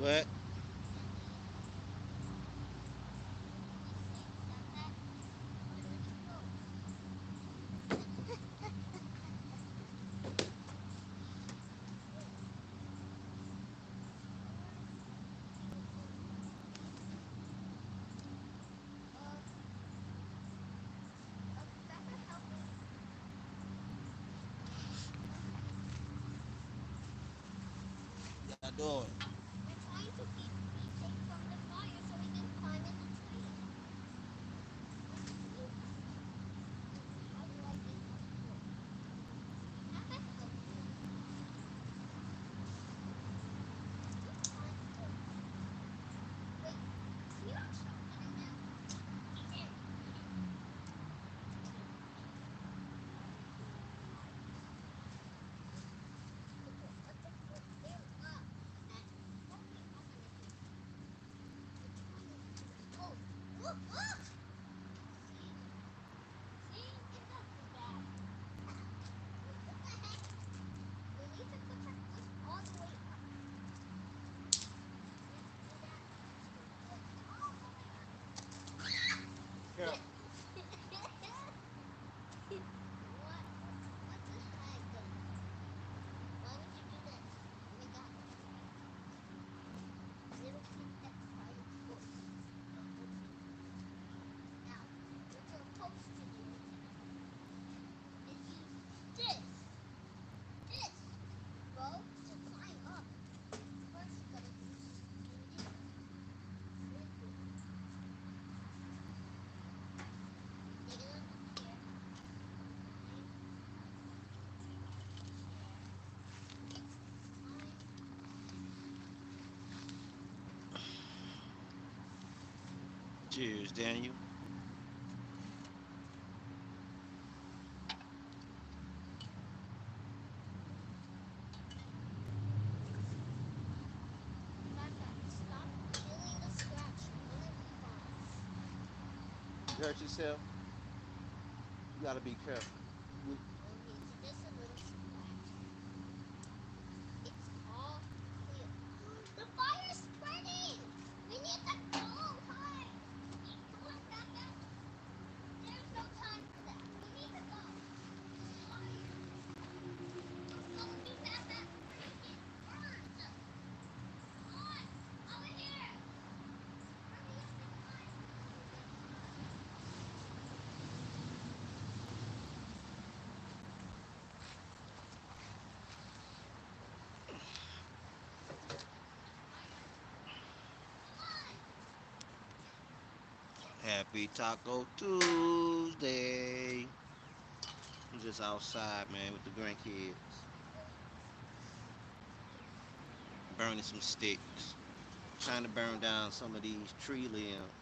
What? Y'all doing? Yeah. Cheers, Daniel. You hurt yourself? You gotta be careful. You, happy Taco Tuesday. I'm just outside, man, with the grandkids, burning some sticks, trying to burn down some of these tree limbs.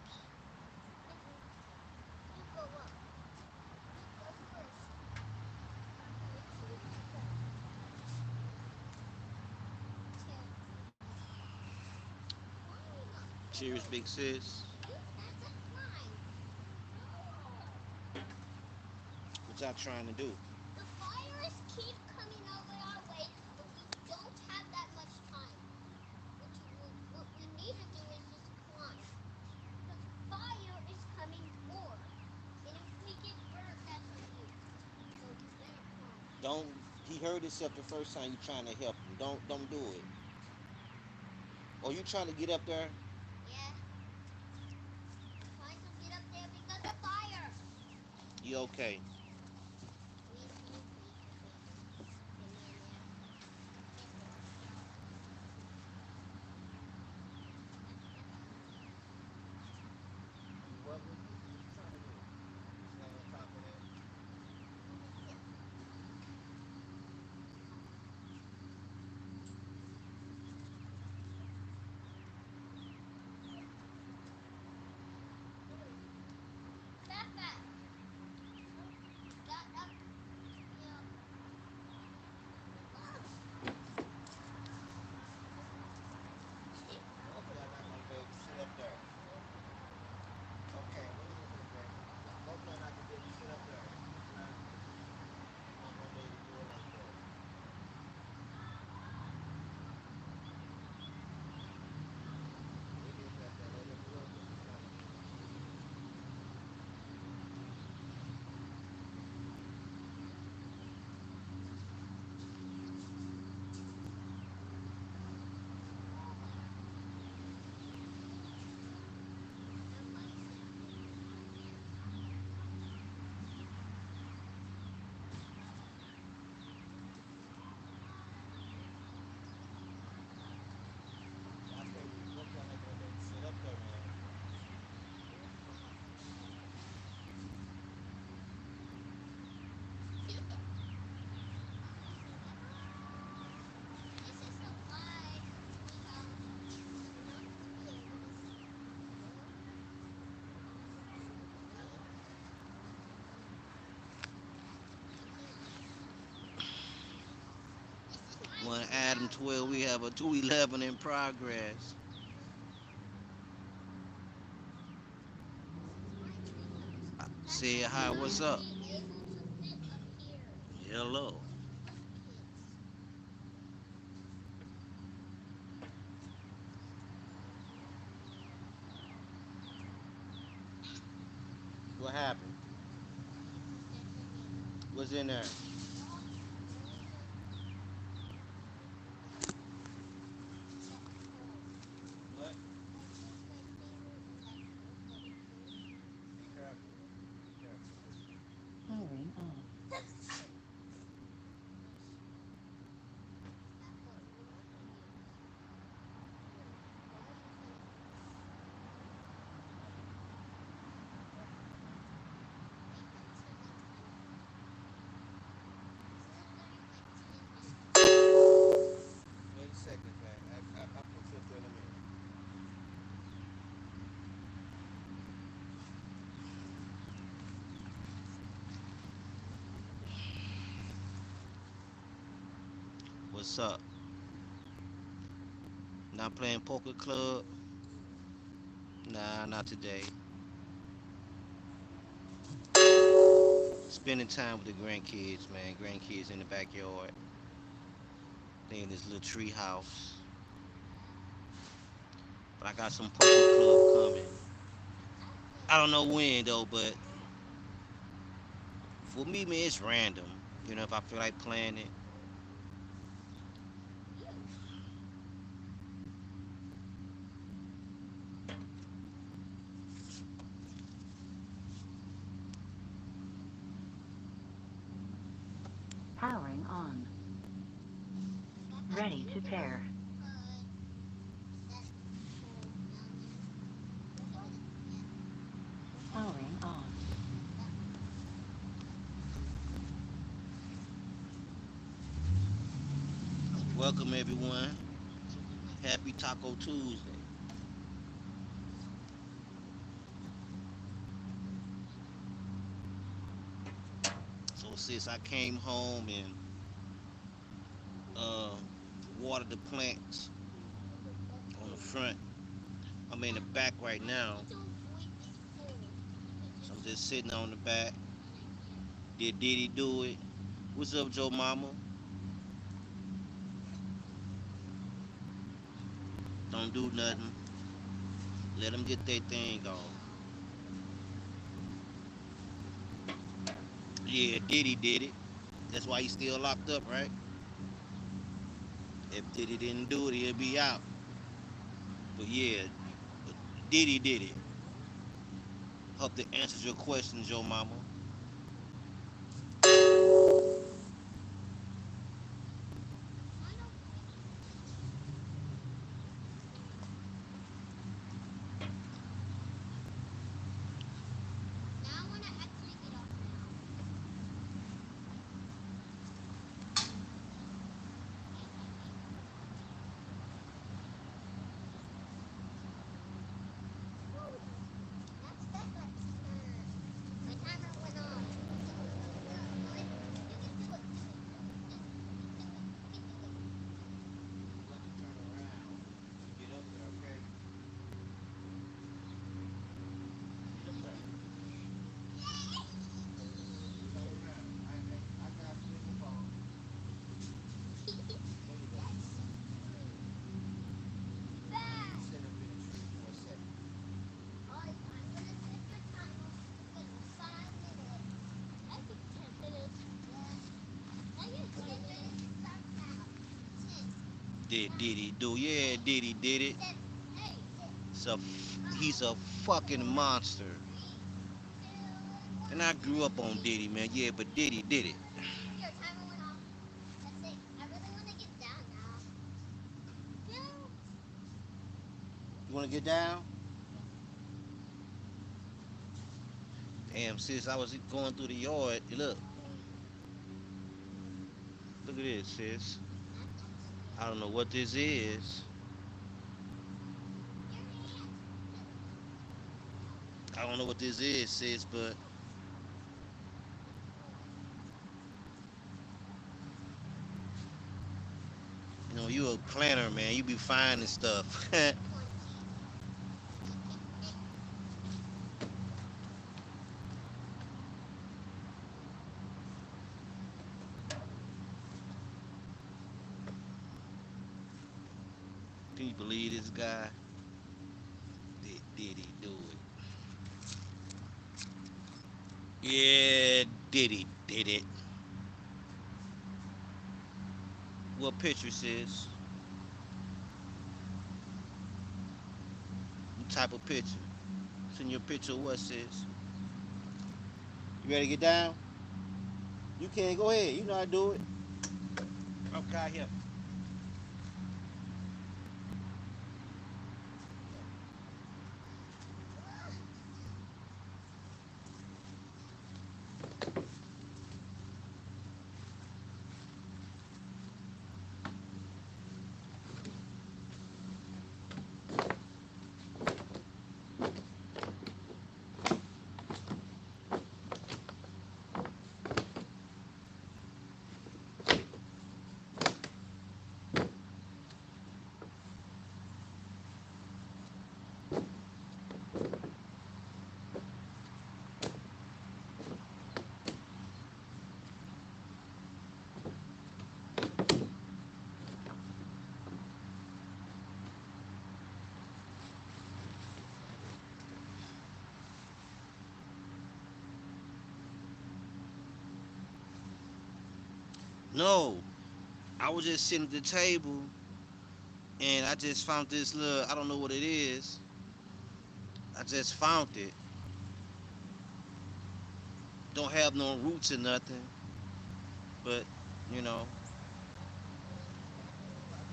Cheers, big sis. What y'all trying to do? Don't. He hurt himself the first time you trying to help him. Don't do it. Or you trying to get up there? You okay? What? What you trying to do? Stand on top of that? One Adam 12, we have a 211 in progress. Say hi, what's up? Hello. What happened? What's in there? What? Be careful. Be careful. Powering on. Wait a second, man. I'm gonna flip through in a minute. What's up? Not playing poker club? Nah, not today. Spending time with the grandkids, man. Grandkids in the backyard. They in this little tree house. But I got some poker club coming. I don't know when though, but for me, man, it's random. You know, if I feel like playing it. Powering on. Ready to pair. Powering on. Welcome everyone. Happy Taco Tuesday. So since I came home and uh, watered the plants on the front, I'm in the back right now. So I'm just sitting on the back. Did Diddy do it? What's up, Joe Mama? Don't do nothing. Let them get their thing off. Yeah, Diddy did it. That's why he's still locked up, right? If Diddy didn't do it, he'll be out. But yeah, Diddy did it. Hope that answers your question, Joe Mama. Did Diddy do? Yeah, Diddy did it. So he's a fucking monster. And I grew up on Diddy, man. Yeah, but Diddy did it. You wanna get down? Damn, sis, I was going through the yard. Look at this, sis. I don't know what this is. I don't know what this is, sis, but you a planner, man. You be finding stuff. Can you believe this guy? Did he do it? Yeah, did it. What picture says? What type of picture? Send your picture. What says? You ready to get down? You can go ahead. You know how to do it. Okay, here. No, I was just sitting at the table and I just found this little. I don't know what it is. I just found it. Don't have no roots or nothing, but you know,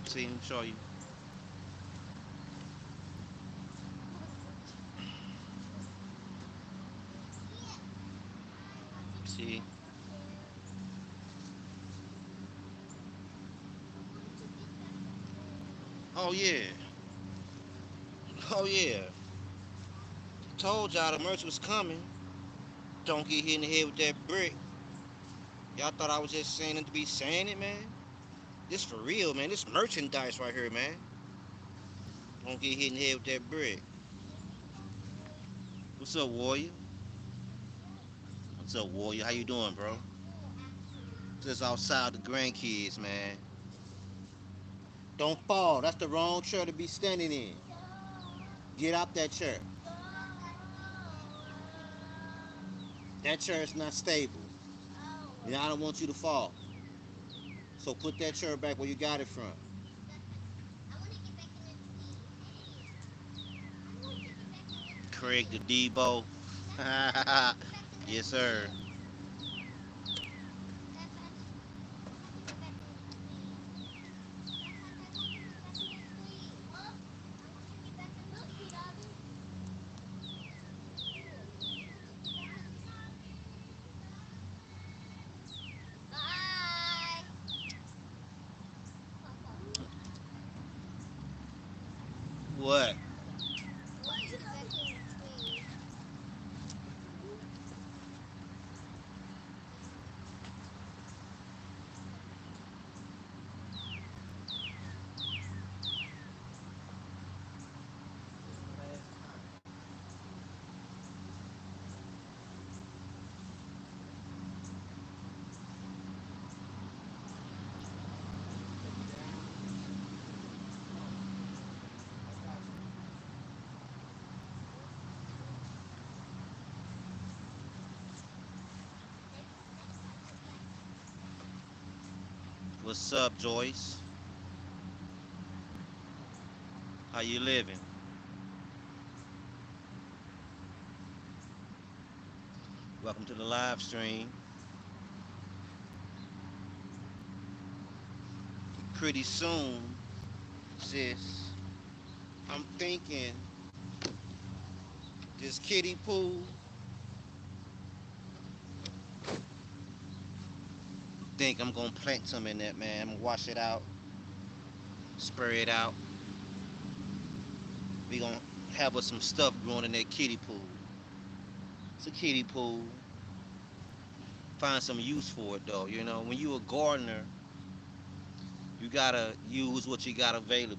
see, let me show you. See? Oh yeah, oh yeah. Told y'all the merch was coming. Don't get hit in the head with that brick. Y'all thought I was just saying it to be saying it, man. This for real, man. This merchandise right here, man. Don't get hit in the head with that brick. What's up, Warrior? What's up, Warrior? How you doing, bro? Just outside the grandkids, man. Don't fall. That's the wrong chair to be standing in. Get out that chair. That chair is not stable. And I don't want you to fall. So put that chair back where you got it from. Craig the Debo. Yes, sir. What? What's up, Joyce? How you living? Welcome to the live stream. Pretty soon, sis, I'm thinking this kiddie pool. Think I'm gonna plant some in that, man. I'm gonna wash it out, spray it out. We gonna have us some stuff growing in that kiddie pool. It's a kiddie pool. Find some use for it though. You know, when you a gardener, You gotta use what you got available.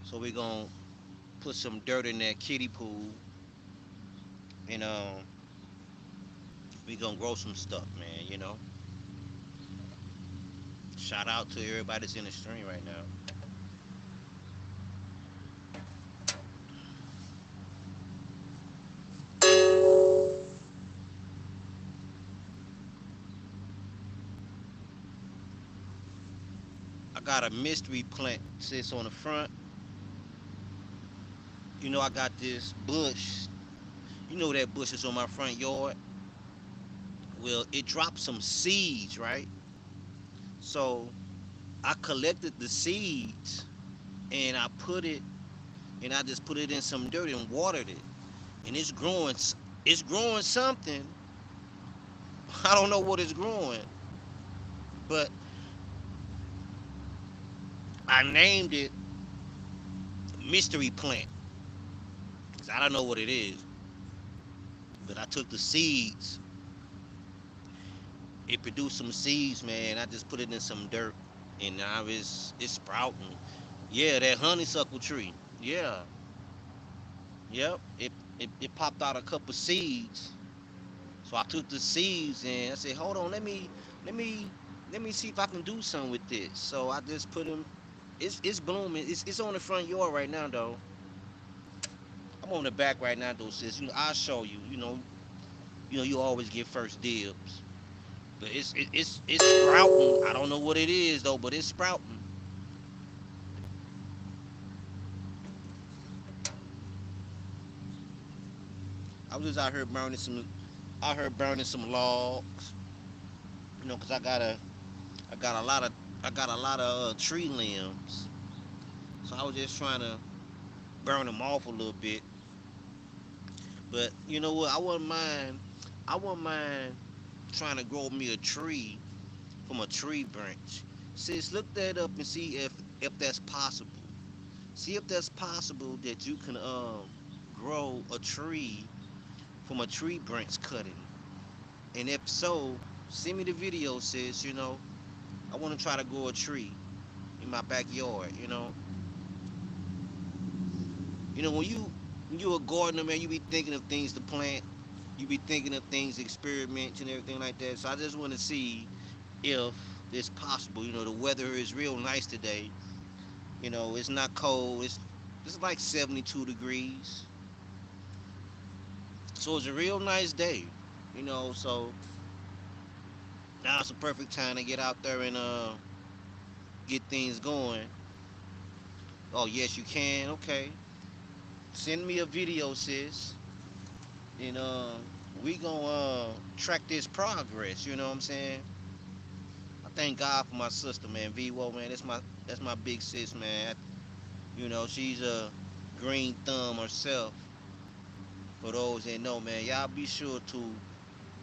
So we're gonna put some dirt in that kiddie pool, and we gonna grow some stuff, man. Shout out to everybody that's in the stream right now. I got a mystery plant sits on the front. I got this bush. That bush is on my front yard. Well, it dropped some seeds, right? So I collected the seeds and I just put it in some dirt and watered it, and it's growing. It's growing something. I don't know what it's growing, but I named it mystery plant. 'Cause I don't know what it is, but I took the seeds. It produced some seeds, man. I just put it in some dirt, and now it's sprouting. Yeah, that honeysuckle tree. Yeah, yep. It popped out a couple seeds. So I took the seeds and I said, hold on, let me let me see if I can do something with this. So I just put them. It's blooming. It's on the front yard right now though. I'm on the back right now though, sis. I'll show you. You always get first dibs. But it's sprouting. I don't know what it is though, but it's sprouting. I was just out here burning some logs. 'Cause I got a lot of tree limbs. So I was just trying to burn them off a little bit. But you know what? I wouldn't mind trying to grow me a tree from a tree branch. Sis, look that up and see if that's possible. See if that's possible that you can grow a tree from a tree branch cutting. And if so, send me the video, sis. I want to try to grow a tree in my backyard. When you a gardener, man, you be thinking of things to plant. You be thinking of things, experiments and everything like that. So I just want to see if it's possible. The weather is real nice today. It's not cold. It's like 72 degrees. So it's a real nice day. So now it's a perfect time to get out there and get things going. Oh yes, you can. Okay, send me a video, sis, and we gonna track this progress. You know what I'm saying? I thank God for my sister, man. Vivo, man. That's my big sis, man. She's a green thumb herself. For those that know, man, y'all be sure to.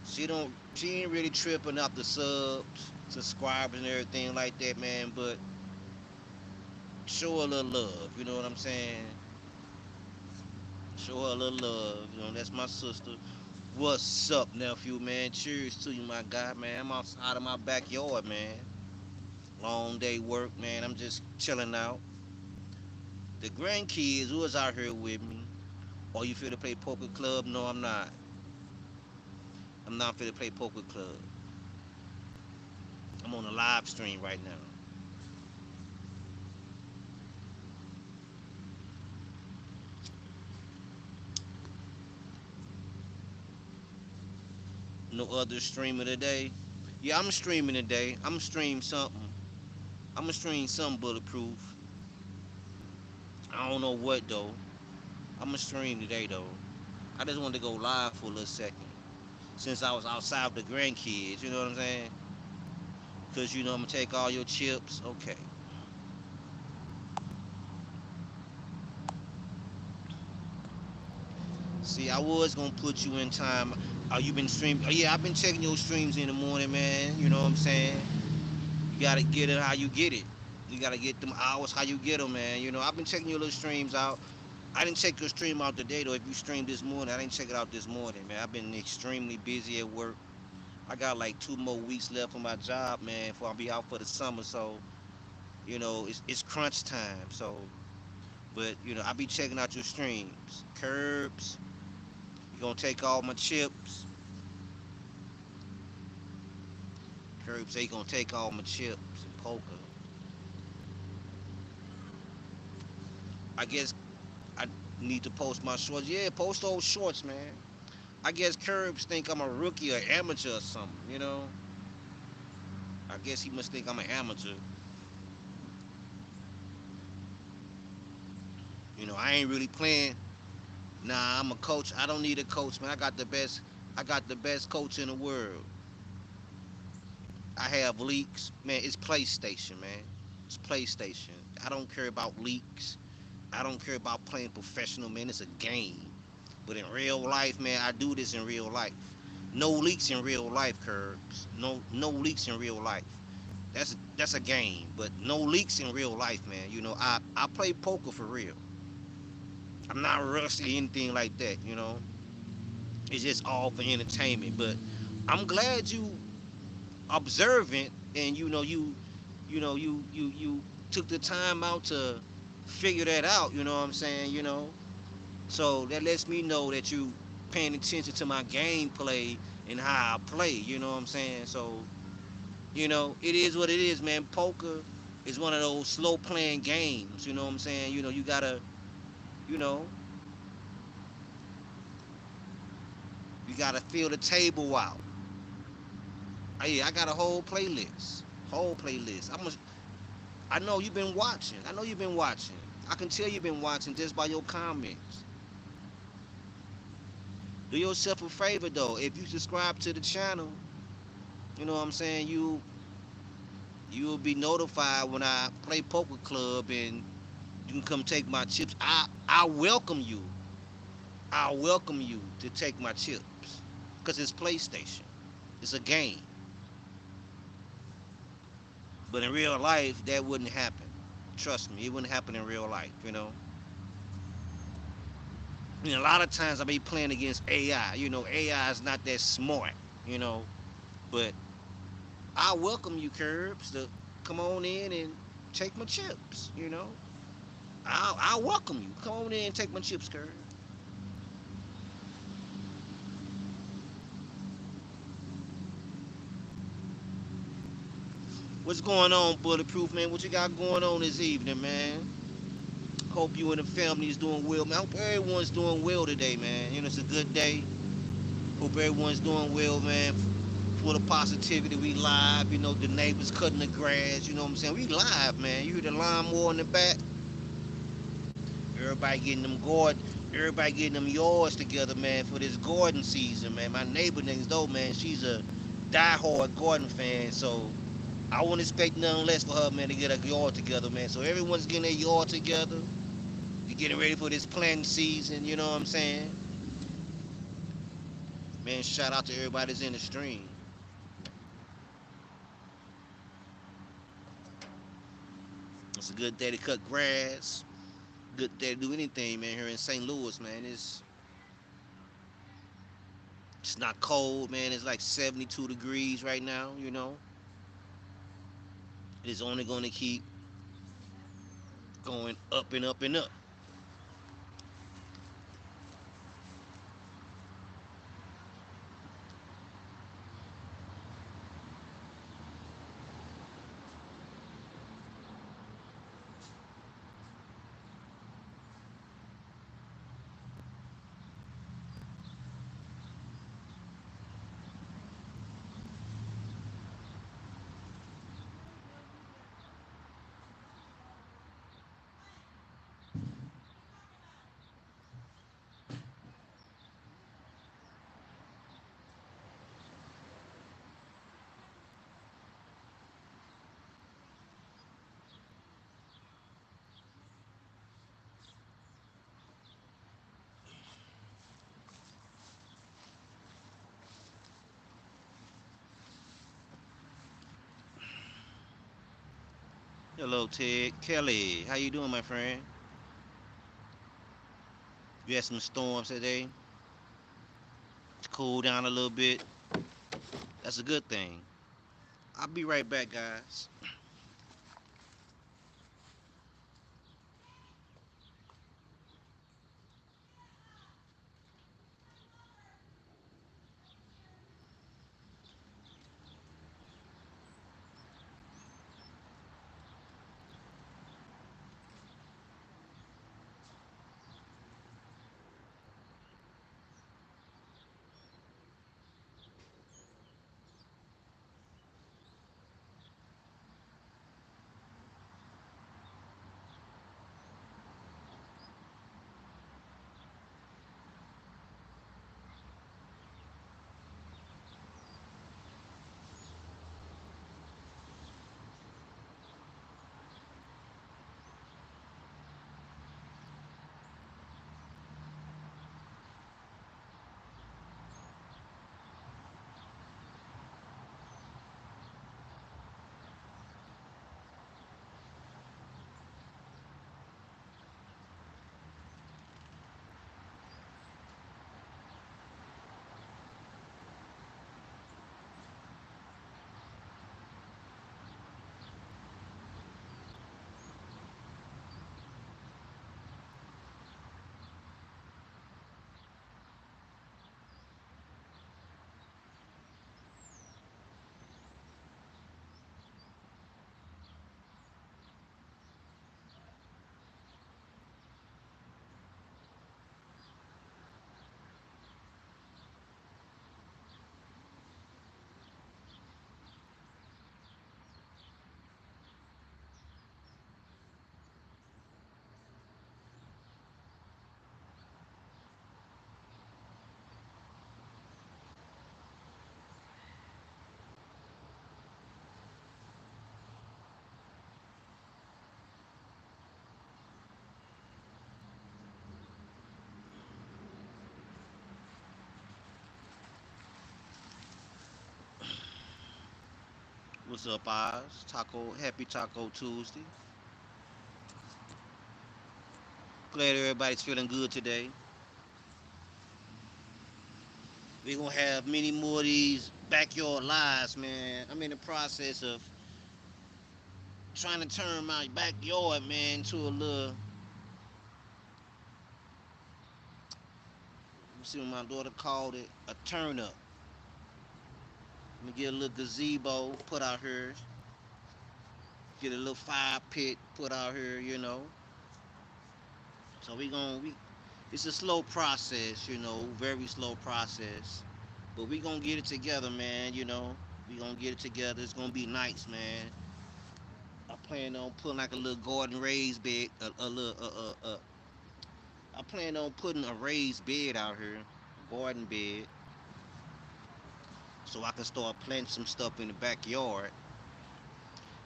She ain't really tripping off the subs, subscribers and everything like that, man. But show her a little love. You know what I'm saying? Show her a little love. That's my sister. What's up, nephew, man? Cheers to you, my guy, man. I'm outside of my backyard, man. Long day work, man. I'm just chilling out. The grandkids who was out here with me. Oh, you feel to play poker club? No, I'm not. I'm not fit to play poker club. I'm on a live stream right now. No other streamer today. Yeah, I'm streaming today. I'm gonna stream something. I'm gonna stream something bulletproof. I don't know what though. I'm gonna stream today though. I just wanted to go live for a little second since I was outside with the grandkids. You know what I'm saying? Cause I'm gonna take all your chips. Okay. See, I was gonna put you in time. Oh, you been streaming? Oh yeah, I've been checking your streams in the morning, man. You know what I'm saying? You gotta get it how you get it. You gotta get them hours how you get them, man. I've been checking your little streams out. I didn't check your stream out today though. If you streamed this morning, I didn't check it out this morning, man. I've been extremely busy at work. I got like 2 more weeks left on my job, man, before I'll be out for the summer. So, it's crunch time. So, but I be checking out your streams. Curbs, you gonna take all my chips. Curbs say you gonna take all my chips and poker. I guess I need to post my shorts. Yeah, post those shorts, man. I guess Curbs think I'm a rookie or amateur or something. I guess he must think I'm an amateur. I ain't really playing. Nah, I'm a coach. I don't need a coach, man. I got the best coach in the world. I have leaks. Man, it's PlayStation, man. It's PlayStation. I don't care about leaks. I don't care about playing professional, man. It's a game. But in real life, man, I do this in real life. No leaks in real life, Curbs. No leaks in real life. That's a game, but no leaks in real life, man. I play poker for real. I'm not rusty or anything like that. It's just all for entertainment. But I'm glad you observant, and you took the time out to figure that out. You know what I'm saying? So that lets me know that you paying attention to my gameplay and how I play. You know what I'm saying? So it is what it is, man. Poker is one of those slow playing games. You know what I'm saying? You gotta, you know, you gotta feel the table out. Hey, I got a whole playlist. Whole playlist. I know you've been watching. I know you've been watching. I can tell you've been watching just by your comments. Do yourself a favor though. If you subscribe to the channel, you know what I'm saying, you will be notified when I play poker club, and you can come take my chips. I welcome you. I welcome you to take my chips. Cause it's PlayStation. It's a game. But in real life that wouldn't happen. Trust me, it wouldn't happen in real life. A lot of times I be playing against AI. AI is not that smart, you know. But I welcome you, Curbs, to come on in and take my chips. I welcome you. Come on in and take my chips, Curbs. What's going on, Bulletproof, man? What you got going on this evening, man? Hope you and the family is doing well, man. I hope everyone's doing well today, man. It's a good day. Hope everyone's doing well, man. Full of positivity. We live. The neighbors cutting the grass. You know what I'm saying? We live, man. You hear the lawnmower in the back? Everybody getting them garden, everybody getting them yards together, man, for this garden season, man. My neighbor next door, man, she's a diehard garden fan, so I wouldn't expect nothing less for her, man, to get a yard together, man. So everyone's getting their yard together. You're getting ready for this planting season, you know what I'm saying? Man, shout out to everybody that's in the stream. It's a good day to cut grass. Good day to do anything, man, here in St. Louis, man. It's not cold, man. It's like 72 degrees right now. It is only going to keep going up and up and up. Hello, Ted. Kelly, how you doing, my friend? You had some storms today. It's cooled down a little bit. That's a good thing. I'll be right back, guys. What's up, Oz? Happy Taco Tuesday. Glad everybody's feeling good today. We're gonna have many more of these backyard lives, man. I'm in the process of trying to turn my backyard, man, to a little. You see what my daughter called it? A turn up. Let me get a little gazebo put out here. Get a little fire pit put out here. So it's a slow process, very slow process. But we gonna get it together, man. We gonna get it together. It's gonna be nice, man. I plan on putting like a little garden raised bed, a little, I plan on putting a raised bed out here, garden bed, so I can start planting some stuff in the backyard.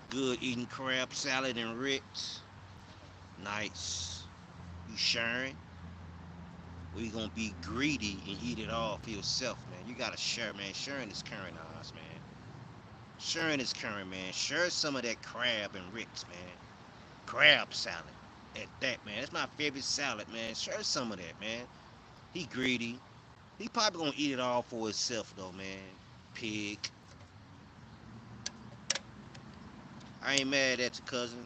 Good eating crab salad and Ritz. Nice. You sharing? Or you gonna be greedy and eat it all for yourself, man? You gotta share, man. Sharing is caring, us, man. Sharing is caring, man. Share some of that crab and Ritz, man. Crab salad. At that, man. That's my favorite salad, man. Share some of that, man. He greedy. He probably gonna eat it all for himself, though, man. Pig. I ain't mad at your cousin.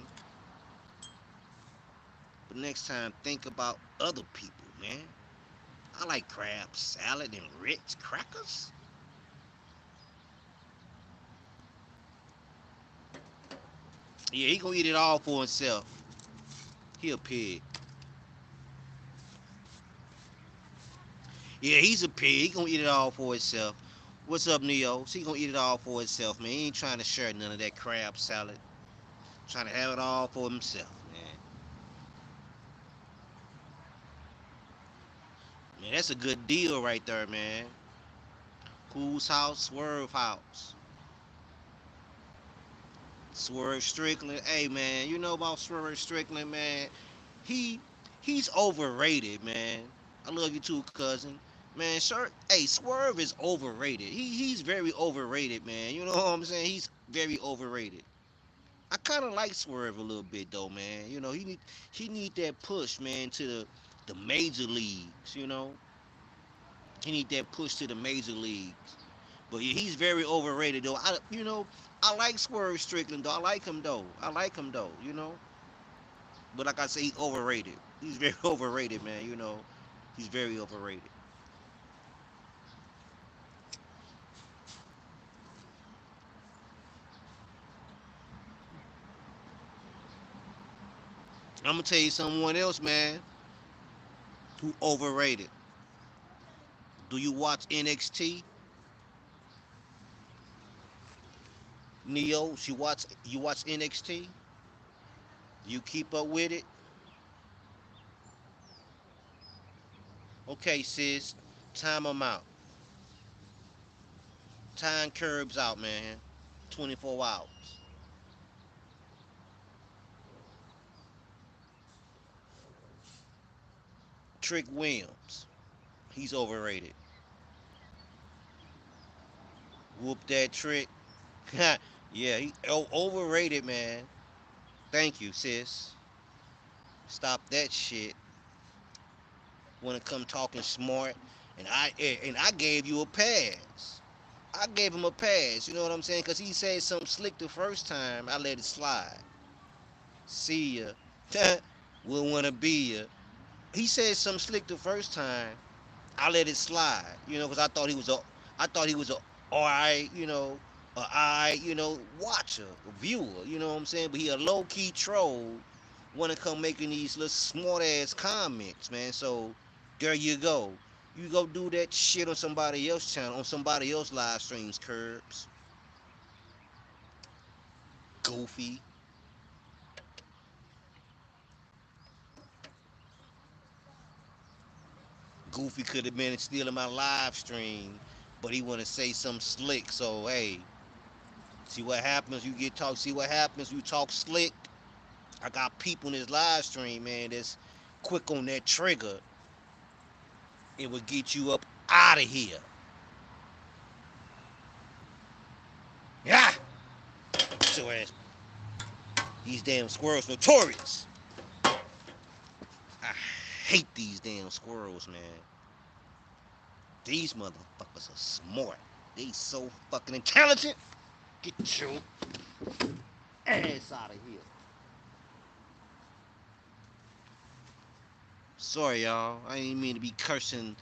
But next time, think about other people, man. I like crab salad and Ritz crackers. Yeah, he gonna eat it all for himself. He a pig. Yeah, he's a pig. He gonna eat it all for himself. What's up, Neo? So he gonna eat it all for himself, man. He ain't trying to share none of that crab salad. Trying to have it all for himself, man. Man, that's a good deal right there, man. Whose house? Swerve house. Swerve Strickland. Hey, man, you know about Swerve Strickland, man? He he's overrated, man. I love you too, cousin. Man, sure. Hey, Swerve is overrated. He's very overrated, man. You know what I'm saying? He's very overrated. I kind of like Swerve a little bit though, man. He need that push, man, to the major leagues. He need that push to the major leagues. But yeah, he's very overrated though. I like Swerve Strickland though. I like him though. I like him though. But like I say, he's overrated. He's very overrated, man. He's very overrated. I'm gonna tell you someone else, man, who overrated. Do you watch NXT? Neo, you watch NXT? You keep up with it? Okay, sis. Time them out. Time curbs out, man. 24 hours. Trick Williams. He's overrated. Whoop that trick. Yeah, overrated, man. Thank you, sis. Stop that shit. Wanna come talking smart, and I gave you a pass. I gave him a pass. You know what I'm saying? Cause he said something slick the first time. I let it slide. See ya. We'll wanna be ya. He said something slick the first time. I let it slide, because I thought he was a alright, watcher, a viewer, you know what I'm saying? But he a low key troll, wanna come making these little smart ass comments, man. So there you go. You go do that shit on somebody else's channel, on somebody else's live streams, curbs. Goofy. Goofy could have been stealing my live stream, but he wanna say something slick. So hey, see what happens. See what happens. You talk slick. I got people in this live stream, man, that's quick on that trigger. It would get you up out of here. Yeah. So as these damn squirrels notorious. I hate these damn squirrels, man. These motherfuckers are smart. They so fucking intelligent. Get your ass out of here. Sorry, y'all. I didn't mean to be cursing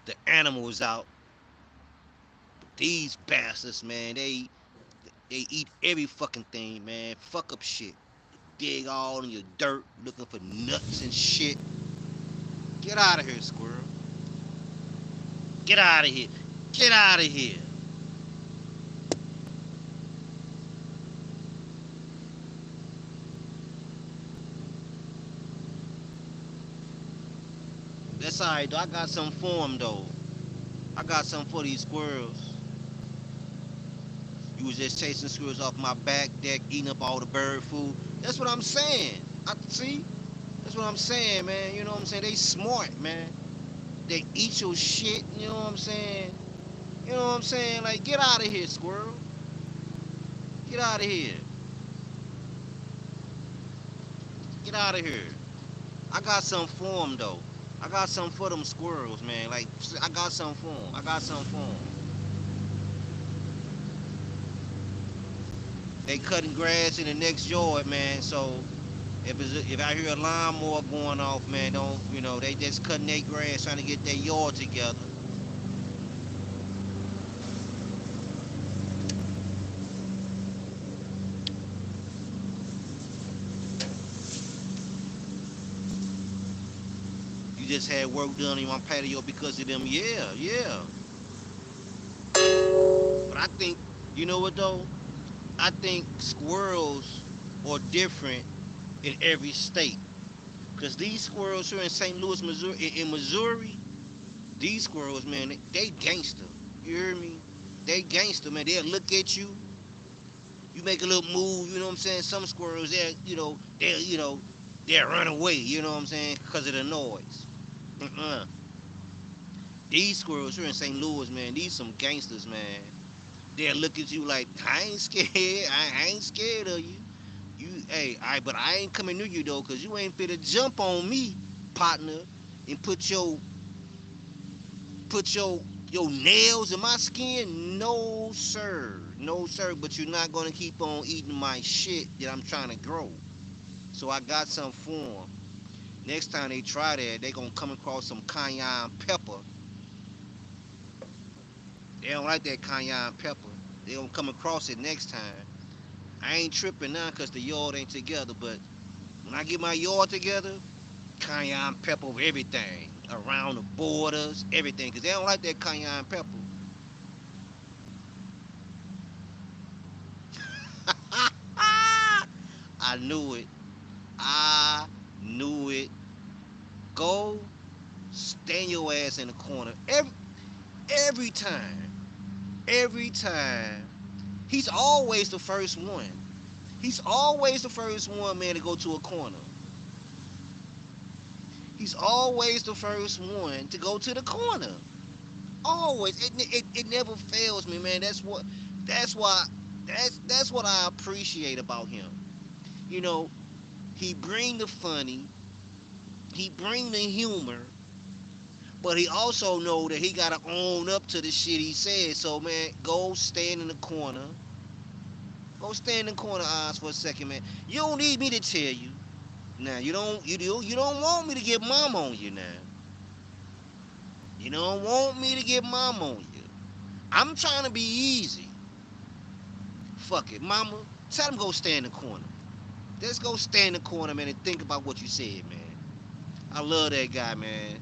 the animals out. These bastards, man, they eat every fucking thing, man. Fuck up shit. Dig all in your dirt, looking for nuts and shit. Get out of here, squirrel. Get out of here. Get out of here. That's alright, though. I got something for them, though. I got something for these squirrels. You was just chasing squirrels off my back deck, eating up all the bird food. That's what I'm saying. I see. That's what I'm saying, man. You know what I'm saying? They smart, man. They eat your shit. You know what I'm saying? You know what I'm saying? Like, get out of here, squirrel. Get out of here. Get out of here. I got something for them, though. I got something for them squirrels, man. Like, I got something for them. I got something for them. They cutting grass in the next yard, man. So if I hear a lawnmower going off, man, don't they just cutting their grass, trying to get their yard together. You just had work done in my patio because of them. Yeah, yeah. But I think, you know what though? I think squirrels are different in every state. Cause these squirrels here in St. Louis, Missouri, in Missouri, these squirrels, man, they gangster. You hear me? They gangster, man. They'll look at you. You make a little move, you know what I'm saying? Some squirrels, they'll run away, you know what I'm saying? Because of the noise. Uh-uh. These squirrels here in St. Louis, man, these some gangsters, man. They'll look at you like, I ain't scared. I ain't scared of you. But I ain't coming near you though, cause you ain't fit to jump on me, partner, and put your Your nails and my skin? No, sir. No, sir. But you're not gonna keep on eating my shit that I'm trying to grow. So I got some for them. Next time they try that, they gonna come across some cayenne pepper. They don't like that cayenne pepper. They gonna come across it next time. I ain't tripping now because the yard ain't together. But when I get my yard together, cayenne pepper over everything. Around the borders, everything. Because they don't like that cayenne pepper. I knew it. I knew it. Go stand your ass in the corner. Every time. Every time. He's always the first one. He's always the first one, man, to go to a corner. He's always the first one to go to the corner. Always. It never fails me, man. That's why that's what I appreciate about him. You know, he bring the funny, he bring the humor, but he also know that he gotta own up to the shit he said. So man, go stand in the corner. Go stand in the corner, eyes for a second, man. You don't need me to tell you. Now you don't want me to get mom on you now. You don't want me to get mom on you. I'm trying to be easy. Fuck it, mama. Tell him go stand in the corner. Just go stand in the corner, man, and think about what you said, man. I love that guy, man.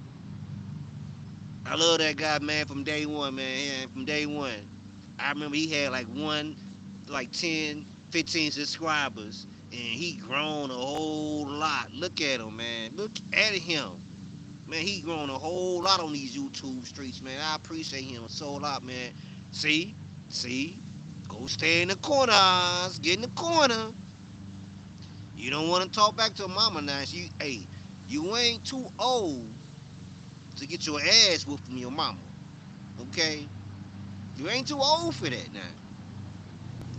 I love that guy, man, from day one, man. Yeah, from day one. I remember he had like one, like 10, 15 subscribers, and he grown a whole lot. Look at him, man. Look at him. Man, he grown a whole lot on these YouTube streets, man. I appreciate him so a lot, man. See? See? Go stay in the corners. Get in the corner. You don't want to talk back to mama now. Hey, you ain't too old to get your ass whooped from your mama. Okay? You ain't too old for that now.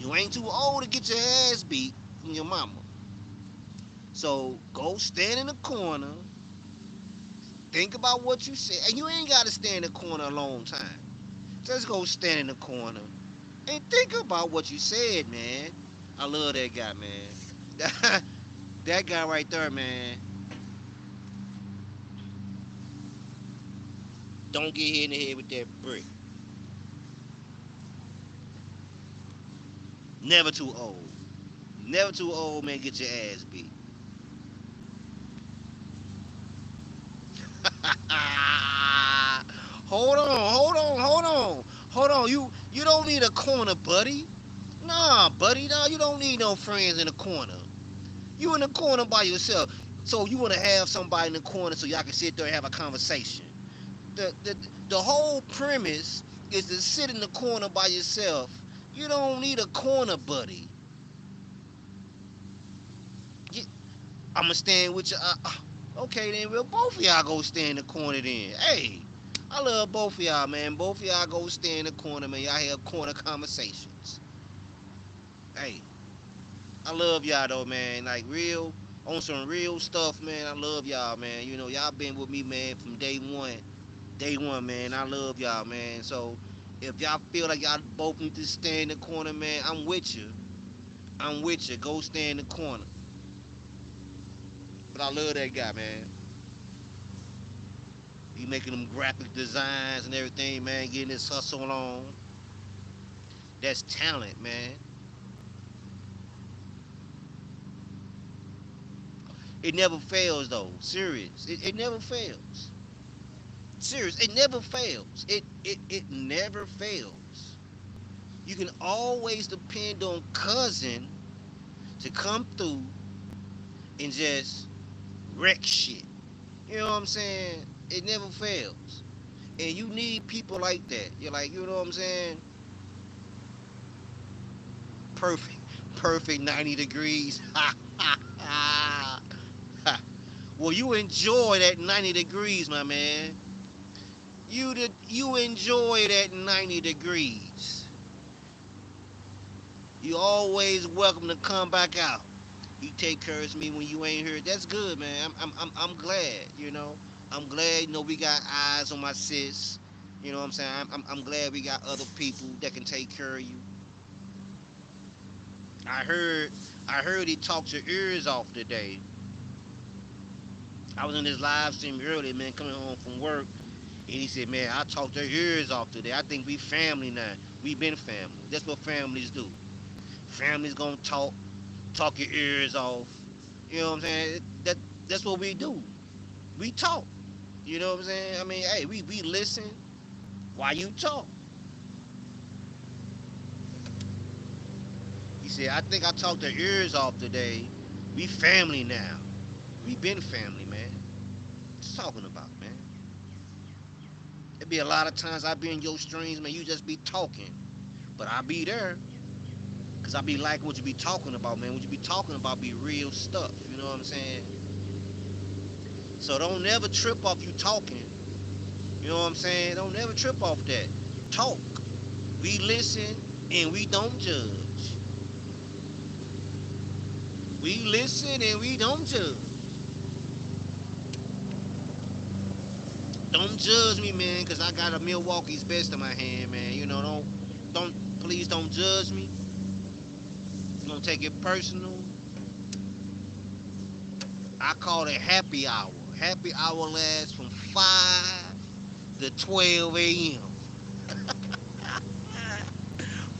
You ain't too old to get your ass beat from your mama. So go stand in the corner. Think about what you said. And you ain't got to stand in the corner a long time. Just go stand in the corner and think about what you said, man. I love that guy, man. That guy right there, man. Don't get hit in the head with that brick. Never too old. Never too old, man. Get your ass beat. Hold on, hold on, hold on, hold on. You don't need a corner, buddy. Nah, buddy. Nah, you don't need no friends in the corner. You in the corner by yourself. So you want to have somebody in the corner so y'all can sit there and have a conversation. The the the whole premise is to sit in the corner by yourself. You don't need a corner, buddy. I'ma stand with you. Okay, then we'll both of y'all go stand in the corner then. Hey, I love both of y'all, man. Both of y'all go stand in the corner, man. Y'all have corner conversations. Hey, I love y'all though, man. Like real, on some real stuff, man. I love y'all, man. You know, y'all been with me, man, from day one. Day one, man. I love y'all, man. So if y'all feel like y'all both need to stand in the corner, man, I'm with you. I'm with you. Go stand in the corner. But I love that guy, man. He making them graphic designs and everything, man. Getting his hustle on. That's talent, man. It never fails, though. Serious. It never fails. Serious. It never fails. It never fails. You can always depend on cousin to come through and just wreck shit. You know what I'm saying? It never fails. And you need people like that. You're like, you know what I'm saying? Perfect. Perfect 90 degrees. Ha ha ha. Well, you enjoy that 90 degrees, my man. You enjoy that 90 degrees. You always welcome to come back out. You take care of me when you ain't here. That's good, man. I'm glad, you know. I'm glad, we got eyes on my sis. You know what I'm saying? I'm glad we got other people that can take care of you. I heard I heard he talked your ears off today. I was in this live stream earlier, man, coming home from work, and he said, "Man, I talked their ears off today. I think we family now. We been family. That's what families do. Families gonna talk your ears off. You know what I'm saying? That's what we do. We talk. You know what I'm saying? I mean, hey, we listen while you talk." He said, "I think I talked their ears off today. We family now. We been family, man. What's talking about, man? There be a lot of times I be in your streams, man. You just be talking, but I be there, cause I be liking what you be talking about, man. What you be talking about be real stuff. You know what I'm saying? So don't never trip off you talking. You know what I'm saying? Don't never trip off that. Talk. We listen and we don't judge. We listen and we don't judge. Don't judge me, man, cause I got a Milwaukee's best in my hand, man. You know, please don't judge me. Don't take it personal. I call it happy hour. Happy hour lasts from 5 to 12 a.m.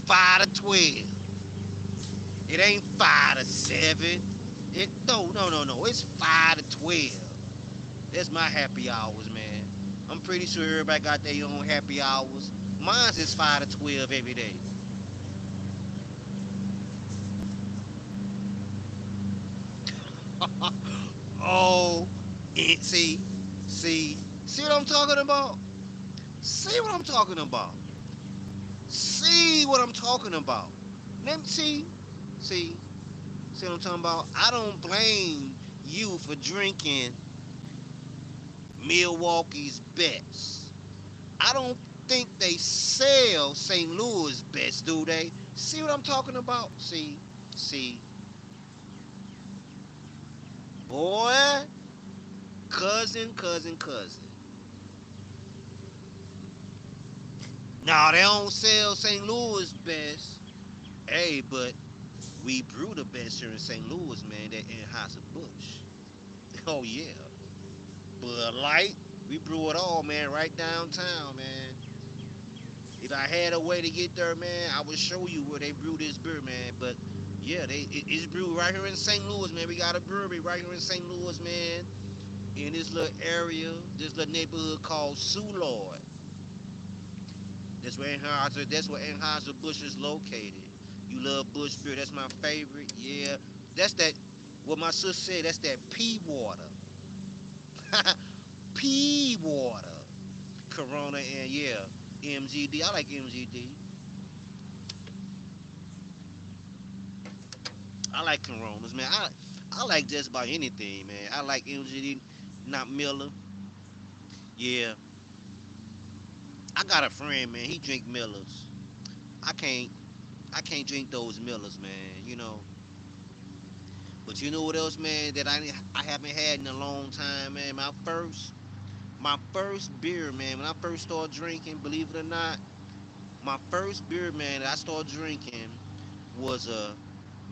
5 to 12. It ain't 5 to 7. No. It's 5 to 12. That's my happy hours, man. I'm pretty sure everybody got their own happy hours. Mine's is 5 to 12 every day. Oh, see, see, see what I'm talking about? See what I'm talking about? See what I'm talking about? Let me see, see what I'm talking about? I don't blame you for drinking Milwaukee's best. I don't think they sell St. Louis best, do they? See what I'm talking about? See, boy, cousin. Now they don't sell St. Louis best. Hey, but we brew the best here in St. Louis, man. That Anheuser Busch. Oh yeah, Bud Light. We brew it all, man. Right downtown, man. If I had a way to get there, man, I would show you where they brew this beer, man. But yeah, it's brewed right here in St. Louis, man. We got a brewery right here in St. Louis, man. In this little area, this little neighborhood called Soulard. That's where Anheuser Busch is located. You love Busch beer. That's my favorite. Yeah, that's that. What my sister said. That's that pea water. Pea water. Corona and yeah, MGD. I like MGD. I like Coronas, man. I like just about anything, man. I like MGD, not Miller. Yeah, I got a friend, man. He drink Millers. I can't. I can't drink those Millers, man. You know. But you know what else, man? That I haven't had in a long time, man. My first beer, man. When I first started drinking, believe it or not, my first beer, man, that I started drinking was a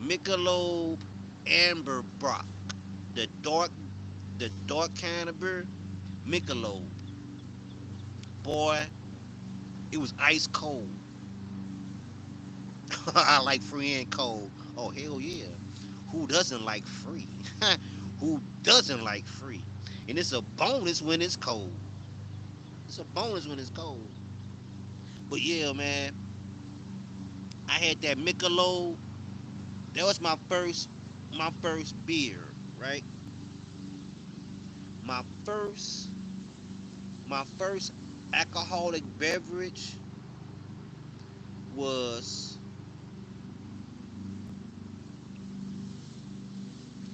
Michelob Amber Brock, the dark, the dark kind of beer, Michelob. Boy, it was ice cold. I like free and cold. Oh hell yeah! Who doesn't like free? Who doesn't like free? And it's a bonus when it's cold. It's a bonus when it's cold. But yeah, man, I had that Michelob. That was my first beer, right? My first my first alcoholic beverage was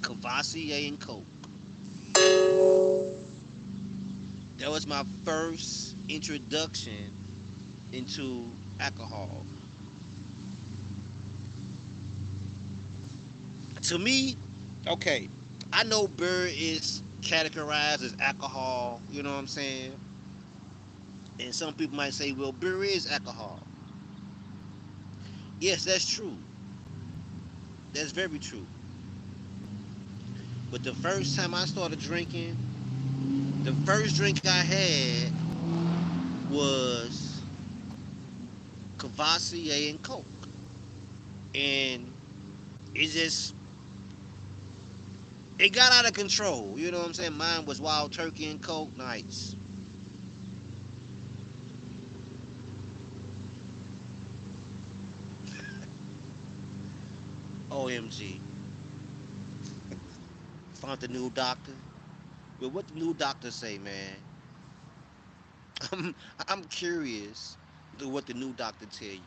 Cavassier and Coke. That was my first introduction into alcohol. To me, okay, I know beer is categorized as alcohol, you know what I'm saying? And some people might say, well, beer is alcohol. Yes, that's true. That's very true. But the first time I started drinking, the first drink I had was Cavassier and Coke. And it just, it got out of control. You know what I'm saying? Mine was Wild Turkey and Coke nights. OMG. Found the new doctor. Well, what the new doctor say, man? I'm, I'm curious to what the new doctor tell you.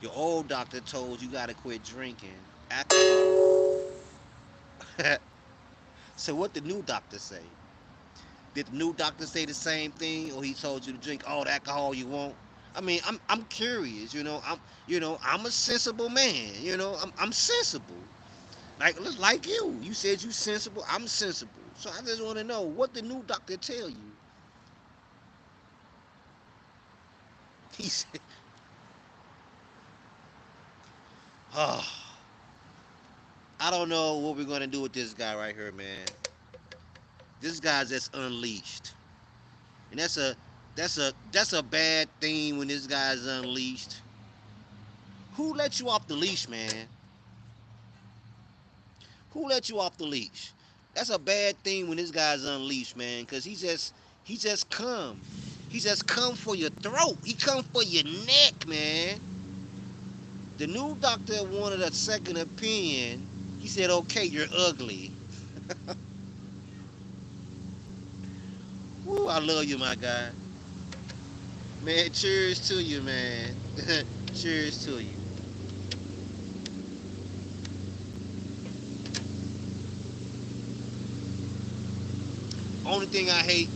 Your old doctor told you gotta quit drinking alcohol. So what the new doctor say? Did the new doctor say the same thing, or he told you to drink all the alcohol you want? I mean, I'm curious. I'm a sensible man. I'm sensible. Like you. You said you sensible. I'm sensible. So I just want to know what the new doctor tell you. He said, "Oh, I don't know what we're gonna do with this guy right here, man. This guy's just unleashed, and that's a bad thing when this guy's unleashed. Who let you off the leash, man? Who let you off the leash? That's a bad thing when this guy's unleashed, man, because he just come. He just come for your throat. He come for your neck, man. The new doctor wanted a second opinion. He said, okay, you're ugly. Woo, I love you, my guy. Man, cheers to you, man. Cheers to you. Only thing I hate,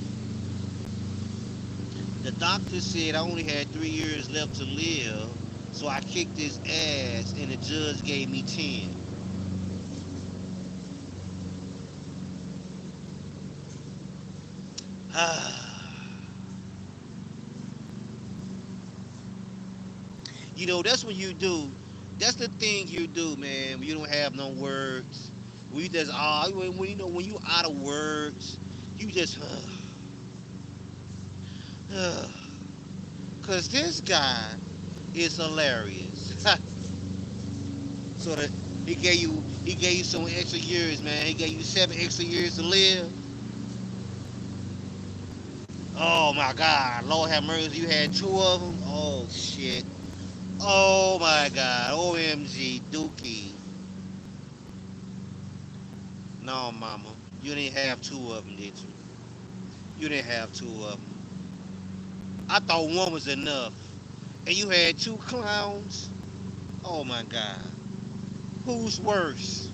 the doctor said I only had 3 years left to live, so I kicked his ass, and the judge gave me 10. That's what you do. That's the thing you do, man. When you don't have no words, when you just when you out of words, you just cause this guy is hilarious. So that he gave you some extra years, man. He gave you 7 extra years to live. Oh my God, Lord have mercy, you had two of them. Oh shit. Oh my God, OMG, Dookie. No, mama, you didn't have two of them, did you? You didn't have two of them. I thought one was enough, and you had two clowns. Oh my God, who's worse?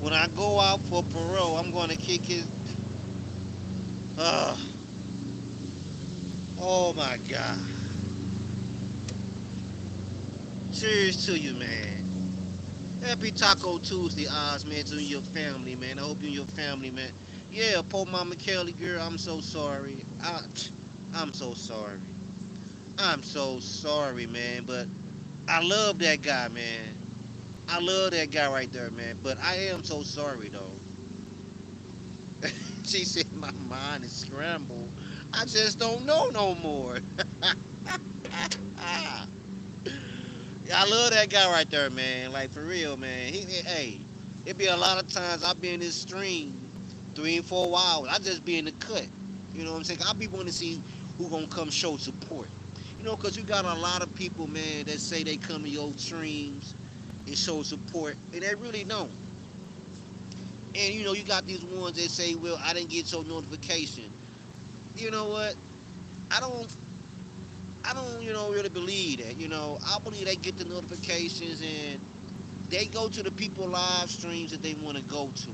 When I go out for parole, I'm gonna kick his. Uh, oh my God. Cheers to you, man. Happy Taco Tuesday, Oz, man, to your family, man. I hope you and your family, man. Yeah, poor Mama Kelly, girl, I'm so sorry. I'm so sorry. I'm so sorry, man. But I love that guy, man. I love that guy right there, man. But I am so sorry, though. She said my mind is scrambled. I just don't know no more. I love that guy right there, man. Like for real, man. Hey, it be a lot of times I be in this stream 3 and 4 hours. I just be in the cut. You know what I'm saying? I be wanting to see who gonna come show support. Cause you got a lot of people, man, that say they come to your streams and show support, and they really don't. And you got these ones that say, "Well, I didn't get your notification." You know what? I don't. I don't, really believe that. I believe they get the notifications and they go to the people live streams that they want to go to.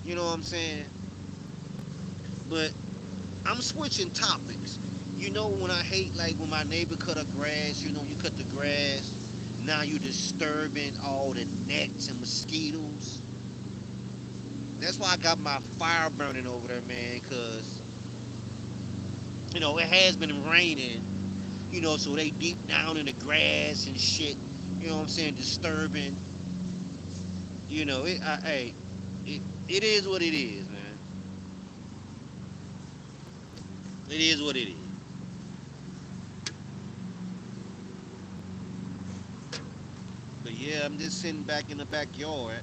You know what I'm saying? But I'm switching topics. When I hate like when my neighbor cut a grass, you cut the grass, now you disturbing all the gnats and mosquitoes. That's why I got my fire burning over there, man, because, it has been raining, so they deep down in the grass and shit, what I'm saying, disturbing, hey, it is what it is, man. It is what it is. But yeah, I'm just sitting back in the backyard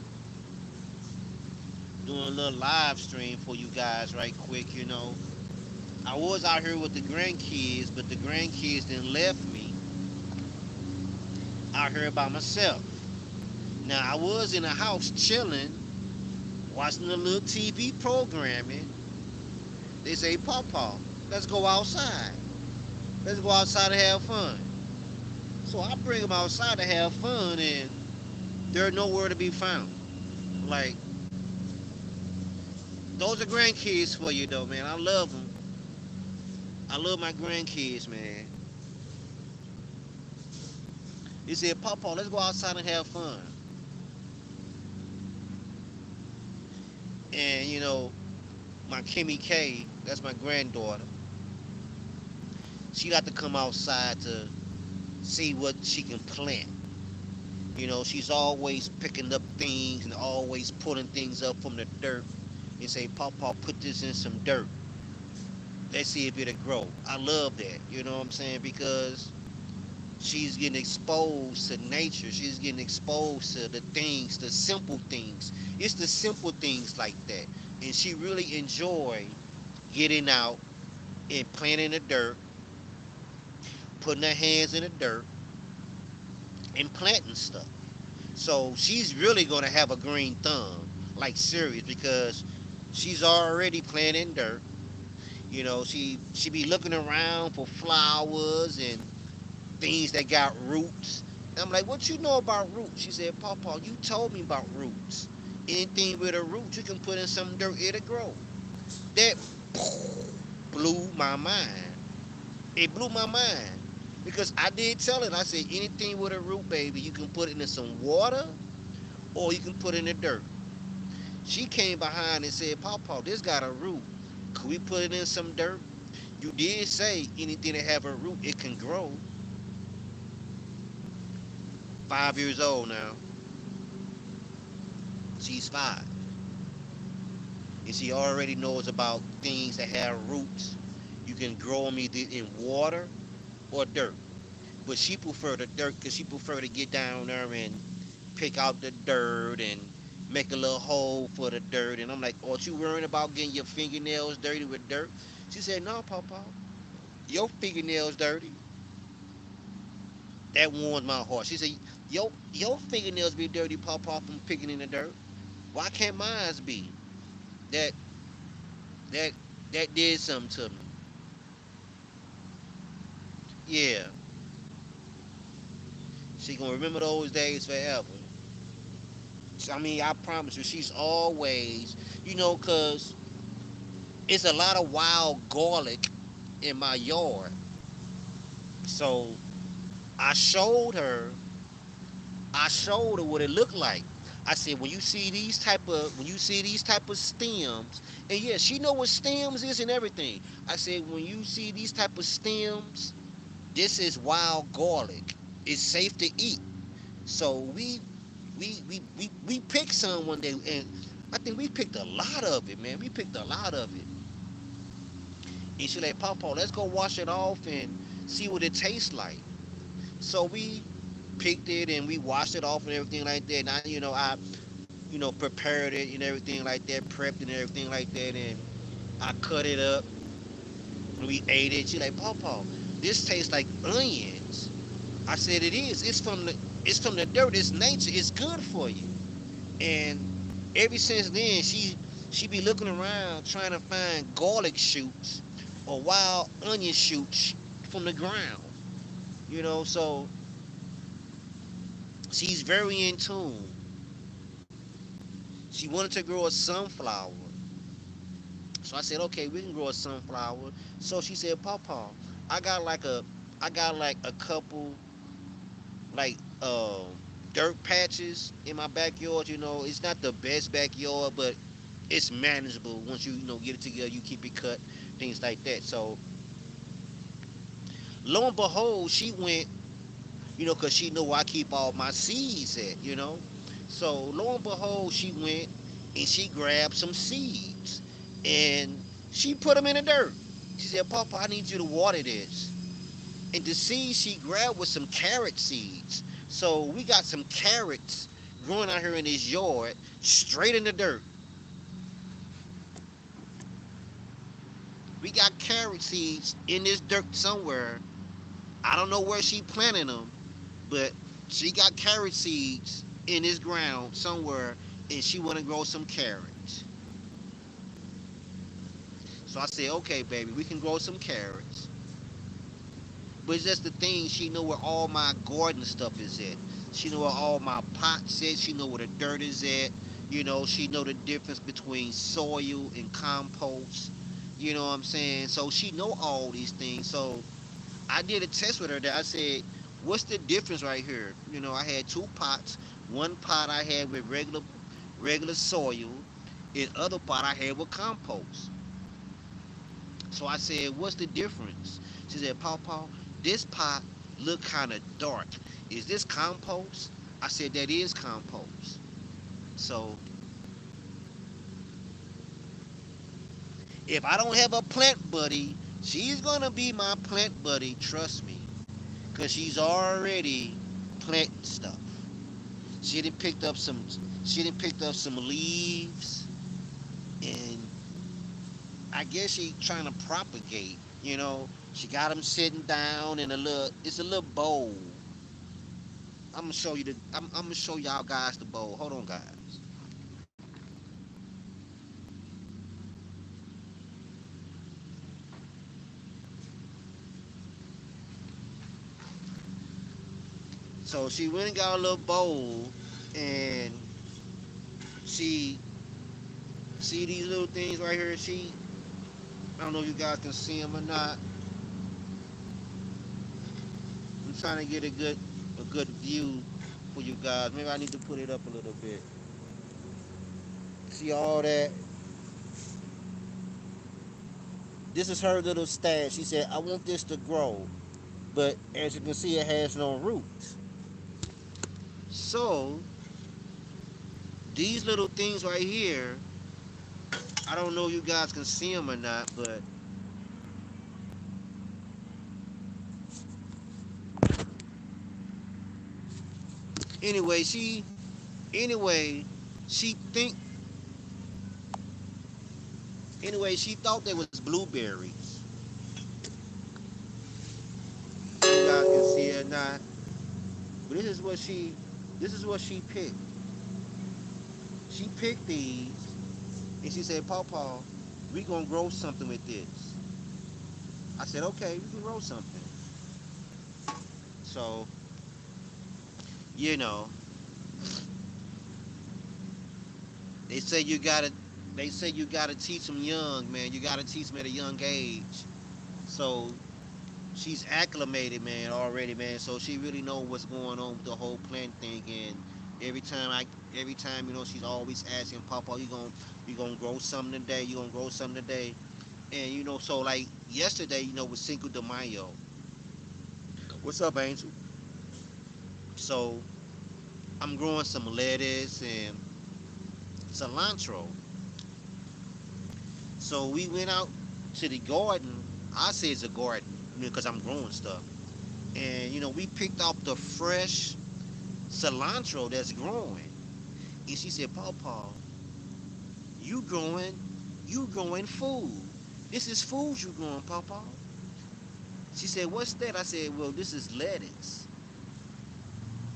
doing a little live stream for you guys right quick. I was out here with the grandkids, but the grandkids then left me out here by myself. Now I was in the house chilling, watching a little TV programming. They say, Pawpaw, let's go outside. Let's go outside and have fun. So I bring them outside to have fun, and they're nowhere to be found. Like, those are grandkids for you, though, man. I love them. I love my grandkids, man. They said, Pawpaw, let's go outside and have fun. And, my Kimmy K, that's my granddaughter, she got to come outside to see what she can plant. She's always picking up things and always pulling things up from the dirt and say, Pawpaw, put this in some dirt. Let's see if it'll grow. I love that, you know what I'm saying? Because she's getting exposed to nature. She's getting exposed to the things, the simple things. It's the simple things like that. And she really enjoy getting out and playing in the dirt, putting her hands in the dirt, and planting stuff. So she's really gonna have a green thumb, like serious, because she's already playing in dirt. She be looking around for flowers and things that got roots. And I'm like, what you know about roots? She said, Pawpaw, you told me about roots. Anything with a root, you can put in some dirt, it'll grow. That blew my mind. It blew my mind. Because I did tell it, I said, anything with a root, baby, you can put it in some water or you can put it in the dirt. She came behind and said, Pawpaw, this got a root. Could we put it in some dirt? You did say anything that have a root, it can grow. 5 years old now. She's 5. And she already knows about things that have roots. You can grow them either in water or dirt. But she prefer the dirt because she prefer to get down there and pick out the dirt and make a little hole for the dirt. And I'm like, aren't you worrying about getting your fingernails dirty with dirt? She said, no, Pawpaw, your fingernails dirty. That warms my heart. She said, your fingernails be dirty, Pawpaw, from picking in the dirt. Why can't mine be? That that that did something to me. Yeah, she gonna remember those days forever. I mean, I promise you, she's always, cause it's a lot of wild garlic in my yard. So I showed her, I showed her what it looked like. I said, when you see these type of stems, and yeah, she know what stems is and everything. I said, when you see these type of stems, this is wild garlic. It's safe to eat. So we picked some one day, and I think we picked a lot of it, man. We picked a lot of it. And she like, Pawpaw, let's go wash it off and see what it tastes like. So we picked it and we washed it off and everything like that. And I prepared it and everything like that, prepped it and everything like that, and I cut it up and we ate it. She like, Pawpaw, this tastes like onions. I said it is. It's from the dirt. It's nature. It's good for you. And ever since then, she be looking around trying to find garlic shoots or wild onion shoots from the ground. So she's very in tune. She wanted to grow a sunflower. So I said, okay, we can grow a sunflower. So she said, Pawpaw, I got like a I got like a couple like dirt patches in my backyard. It's not the best backyard, but it's manageable once you know get it together. You keep it cut, things like that. So lo and behold, she went, because she know I keep all my seeds at. So lo and behold, she went and she grabbed some seeds and she put them in the dirt. She said, Papa, I need you to water this. And the seeds she grabbed was some carrot seeds. So we got some carrots growing out here in this yard, straight in the dirt. We got carrot seeds in this dirt somewhere. I don't know where she planted them, but she got carrot seeds in this ground somewhere, and she want to grow some carrots. So I said, okay, baby, we can grow some carrots. But it's just the thing, she know where all my garden stuff is at. She know where all my pots at. She know where the dirt is at. She know the difference between soil and compost. You know what I'm saying? So she know all these things. So I did a test with her that I said, what's the difference right here? I had two pots. One pot I had with regular soil, and other pot I had with compost. So I said, what's the difference? She said, Paw Paw, this pot look kind of dark. Is this compost? I said, that is compost. So if I don't have a plant buddy, she's gonna be my plant buddy, trust me. Cause she's already planting stuff. She done picked up some she done picked up some leaves, and I guess she trying to propagate. She got them sitting down in it's a little bowl. I'm gonna show y'all guys the bowl. Hold on, guys. So she went and got a little bowl, and she see these little things right here. I don't know if you guys can see them or not. I'm trying to get a good view for you guys. Maybe I need to put it up a little bit. See all that? This is her little stash. She said, I want this to grow. But as you can see, it has no roots. So these little things right here, I don't know if you guys can see them or not, but anyway, anyway, she think she thought they was blueberries. You guys can see it or not. But this is what she picked. She picked these and she said, Paw, we gonna grow something with this. I said, okay, we can grow something. So, you know, they say you gotta teach them young, man. You gotta teach them at a young age. So she's acclimated, man, already, man. So she really know what's going on with the whole plant thing. And every time she's always asking, Papa, you gonna grow something today? You gonna grow something today? And so like yesterday, was Cinco de Mayo. What's up, Angel? So I'm growing some lettuce and cilantro. So we went out to the garden. I say it's a garden, because I'm growing stuff. And we picked off the fresh cilantro that's growing. And she said, Papa, you growing, you growing food. This is food you growing, Papa. She said, what's that? I said, well, this is lettuce.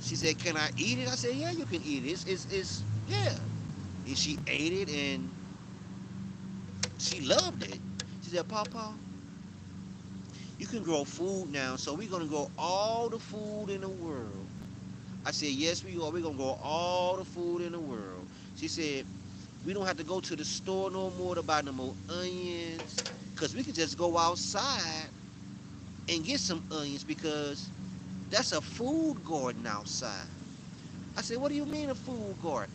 She said, can I eat it? I said, yeah, you can eat it. Yeah. And she ate it and she loved it. She said, Papa, you can grow food now, so we're gonna grow all the food in the world. I said, yes, we are. We're gonna grow all the food in the world. She said, we don't have to go to the store no more to buy no more onions, because we can just go outside and get some onions, because that's a food garden outside. I said, what do you mean a food garden?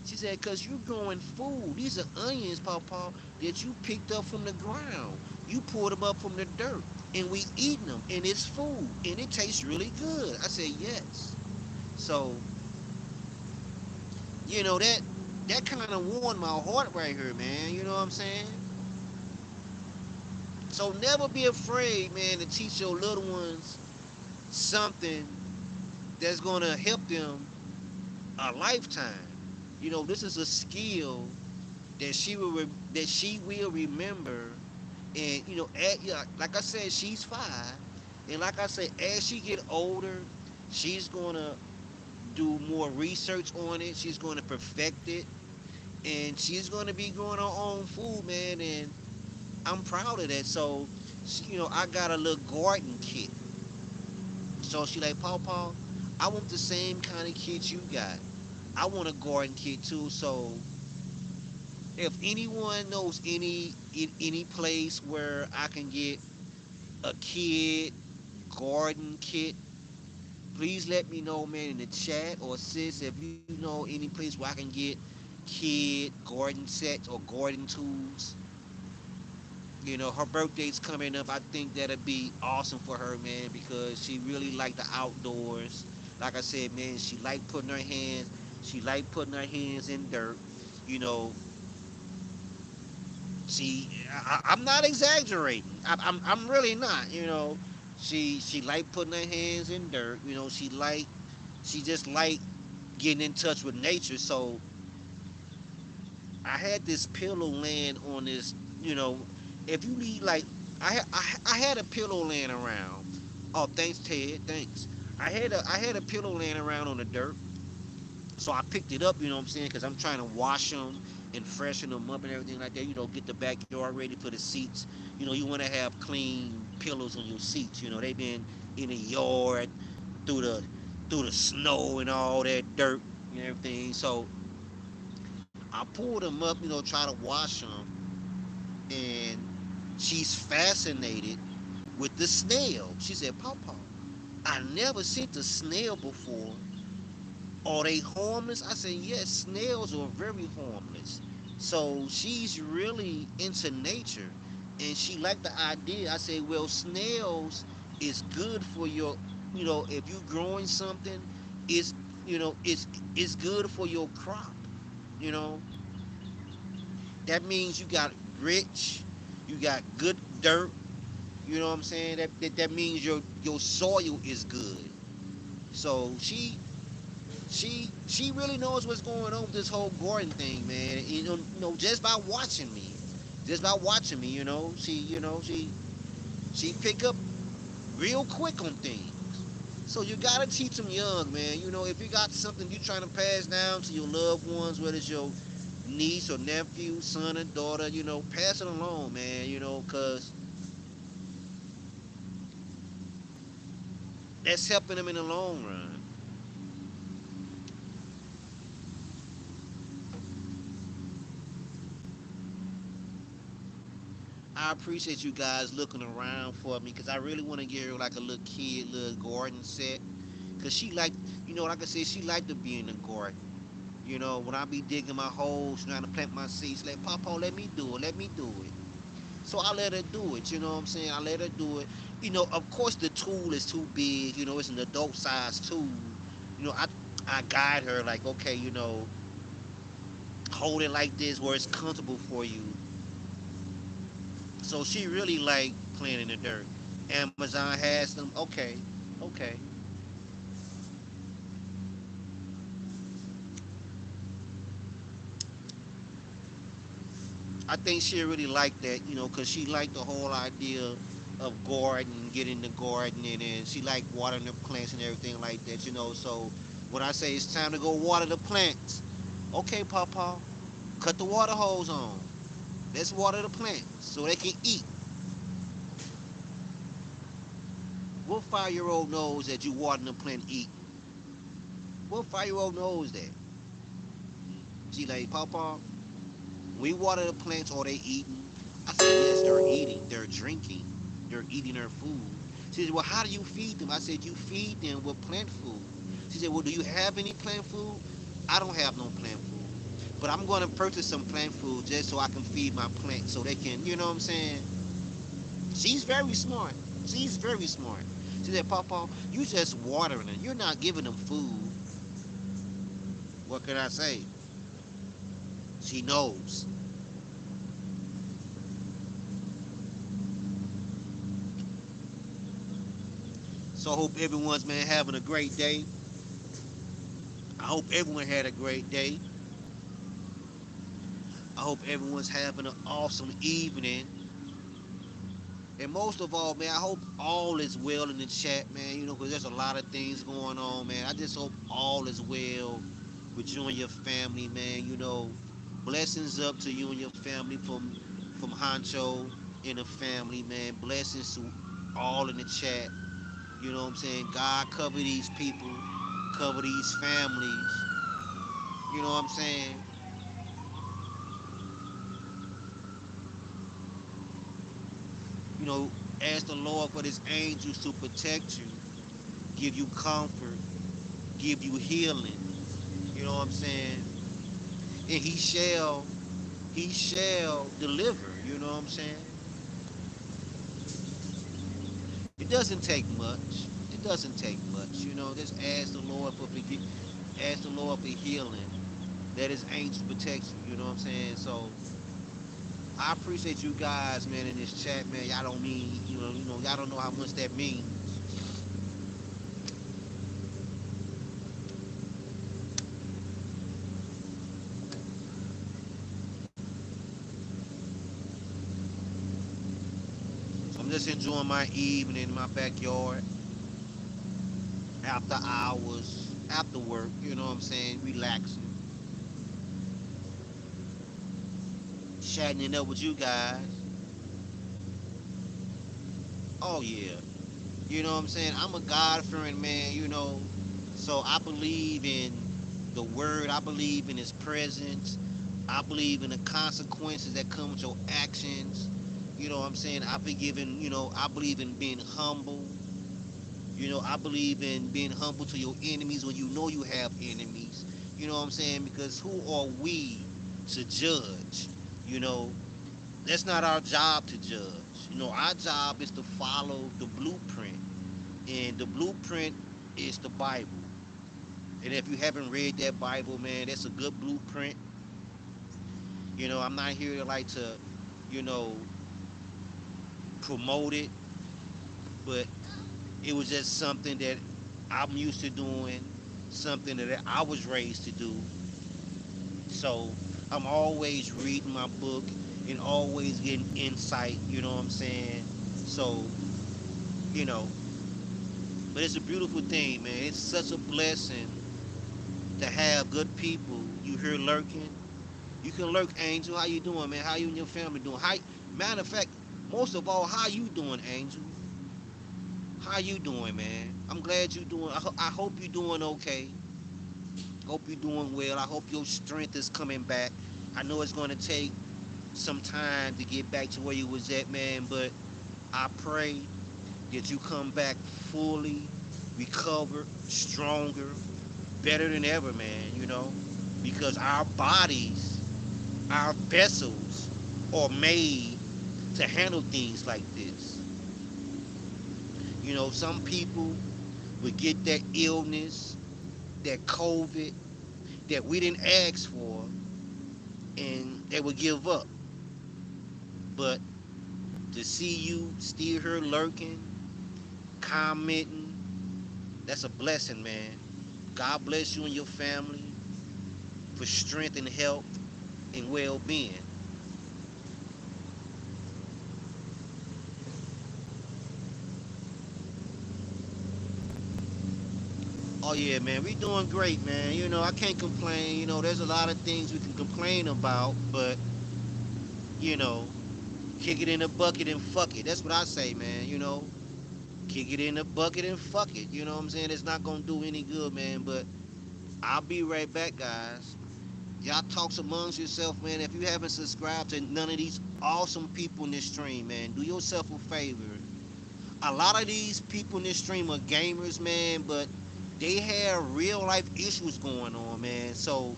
She said, cause you growing food. These are onions, Pawpaw, that you picked up from the ground. You pulled them up from the dirt, and we eating them, and it's food, and it tastes really good. I said, yes. So, that kind of warmed my heart right here, man. You know what I'm saying? So never be afraid, man, to teach your little ones something that's gonna help them a lifetime. This is a skill that she will remember. And yeah, like I said, she's 5, and like I said, as she get older, she's gonna do more research on it. She's gonna perfect it, and she's gonna be growing her own food, man. And I'm proud of that. So, I got a little garden kit. So she like, Paw, I want the same kind of kit you got. I want a garden kit too. So if anyone knows any place where I can get a kid garden kit, please let me know, man, in the chat. Or sis, if you know any place where I can get kid garden sets or garden tools. Her birthday's coming up. I think that'd be awesome for her, man, because she really like the outdoors. Like I said, man, she like putting her hands in dirt. You know, I'm not exaggerating. I'm really not. She like putting her hands in dirt. She just like getting in touch with nature. So I had this pillow laying on this. You know, if you need like, I had a pillow laying around. Oh, thanks Ted. Thanks. I had a pillow laying around on the dirt. So I picked it up, you know what I'm saying? Because I'm trying to wash them and freshen them up and everything like that. Get the backyard ready for the seats. You want to have clean pillows on your seats. They've been in the yard through the through the snow and all that dirt and everything. So I pulled them up, try to wash them, and she's fascinated with the snail. She said, Papa, I never seen the snail before. Are they harmless? I said, yes, snails are very harmless. So she's really into nature, and she liked the idea. I said, well, snails is good for if you growing something, it's, it's good for your crop. You know, that means you got rich, you got good dirt. You know what I'm saying? That means your soil is good. So she really knows what's going on with this whole Gordon thing, man. Just by watching me, she pick up real quick on things. So you gotta teach them young, man. If you got something you trying to pass down to your loved ones, whether it's your niece or nephew, son or daughter, pass it along, man. Cause that's helping them in the long run. I appreciate you guys looking around for me because I really want to get her like a little kid, little garden set. Cause she like, like I said, she like to be in the garden. When I be digging my holes, trying to plant my seeds, like Papa, let me do it, let me do it. So I let her do it. You know what I'm saying? I let her do it. Of course the tool is too big. It's an adult size tool. I guide her like, okay, hold it like this where it's comfortable for you. So she really like playing in the dirt. Amazon has them. Okay, okay. I think she really like that, cause she liked the whole idea of garden, getting the gardening, and she like watering the plants and everything like that, So when I say it's time to go water the plants, okay, Papa, cut the water hose on. Let's water the plants so they can eat. What 5-year-old knows that you watering the plant eating? What 5-year-old knows that? She like, Papa, we water the plants or they eating? I said, yes, they're eating, they're drinking, they're eating their food. She said, well, how do you feed them? I said, you feed them with plant food. She said, well, do you have any plant food? I don't have no plant food. But I'm going to purchase some plant food just so I can feed my plants so they can, you know what I'm saying? She's very smart. She's very smart. She said, Papa, you just watering them. You're not giving them food. What can I say? She knows. So I hope everyone's, man, having a great day. I hope everyone had a great day. I hope everyone's having an awesome evening. And most of all, man, I hope all is well in the chat, man, because there's a lot of things going on, man. I just hope all is well with you and your family, man. Blessings up to you and your family from Honcho and the family, man. Blessings to all in the chat. You know what I'm saying? God cover these people, cover these families. You know what I'm saying? You know, ask the Lord for his angels to protect you, give you comfort, give you healing. You know what I'm saying? And he shall deliver. You know what I'm saying? It doesn't take much. It doesn't take much. Just ask the Lord for ask the Lord for healing. Let his angels protect you. You know what I'm saying? So I appreciate you guys, man, in this chat, man. Y'all don't mean, y'all don't know how much that means. So I'm just enjoying my evening in my backyard, after hours, after work. You know what I'm saying? Relaxing, chatting it up with you guys. Oh yeah. You know what I'm saying? I'm a God-fearing man, so I believe in the word. I believe in his presence. I believe in the consequences that come with your actions. You know what I'm saying? I believe in being humble. I believe in being humble to your enemies when you know you have enemies. You know what I'm saying? Because who are we to judge? You know, that's not our job to judge. Our job is to follow the blueprint, and the blueprint is the Bible. And if you haven't read that Bible, man, that's a good blueprint. I'm not here to you know, promote it, but it was just something that I'm used to doing, something that I was raised to do. So I'm always reading my book and always getting insight, you know what I'm saying? So, you know, but it's a beautiful thing, man. It's such a blessing to have good people you hear lurking. You can lurk, Angel. How you doing, man? How you and your family doing? Matter of fact, most of all, how you doing, Angel? How you doing, man? I'm glad you doing. I hope you doing okay. Hope you doing well. I hope your strength is coming back. I know it's going to take some time to get back to where you was at, man. But I pray that you come back fully recovered, stronger, better than ever, man. Because our bodies, our vessels, are made to handle things like this. Some people would get that illness, that COVID that we didn't ask for, and they would give up. But to see you still here lurking, commenting, that's a blessing, man. God bless you and your family for strength and health and well-being. Oh yeah, man, we doing great, man. I can't complain. There's a lot of things we can complain about, but you know, kick it in the bucket and fuck it. That's what I say, man. Kick it in the bucket and fuck it. You know what I'm saying? It's not gonna do any good, man. But I'll be right back, guys. Y'all talks amongst yourself, man. If you haven't subscribed to none of these awesome people in this stream, man, do yourself a favor. A lot of these people in this stream are gamers, man, but they have real life issues going on, man. So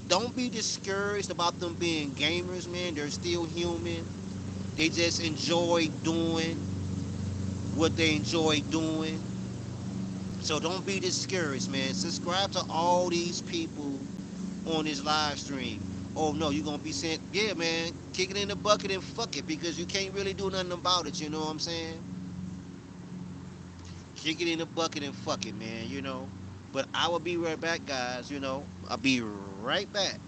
Don't be discouraged about them being gamers, man. They're still human. They just enjoy doing what they enjoy doing. So don't be discouraged, man. Subscribe to all these people on this live stream. Oh no, you're gonna be saying, yeah, man, kick it in the bucket and fuck it because you can't really do nothing about it. You know what I'm saying? Kick it in the bucket and fuck it, man. But I will be right back, guys. I'll be right back.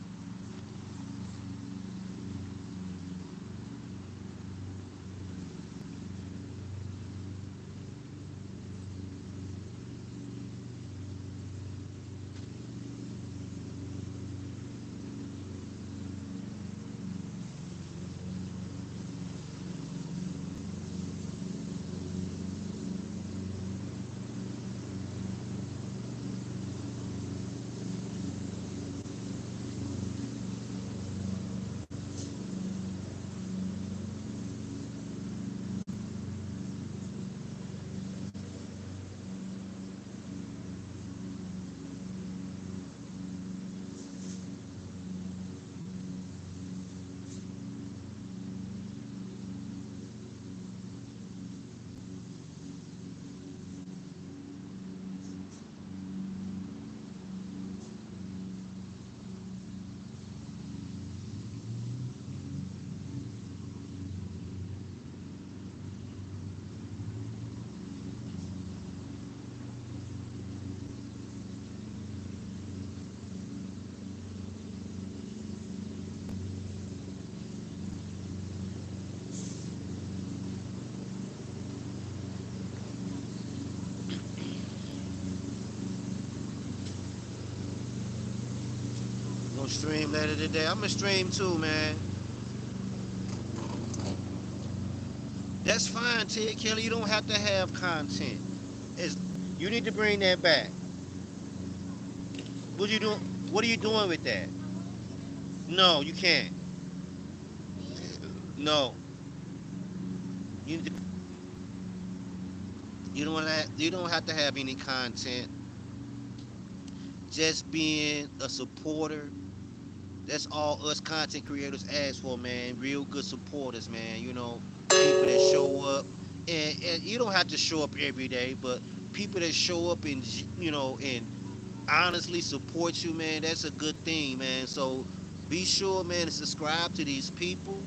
Gonna stream later today. I'm gonna stream too, man. That's fine, Ted Kelly. You don't have to have content. It's, you need to bring that back. What you doing? What are you doing with that? No, you can't. No, you need to, you don't have to have any content. Just being a supporter. That's all us content creators ask for, man. Real good supporters, man. People that show up, and you don't have to show up every day, but people that show up and honestly support you, man. That's a good thing, man. So be sure, man, to subscribe to these people.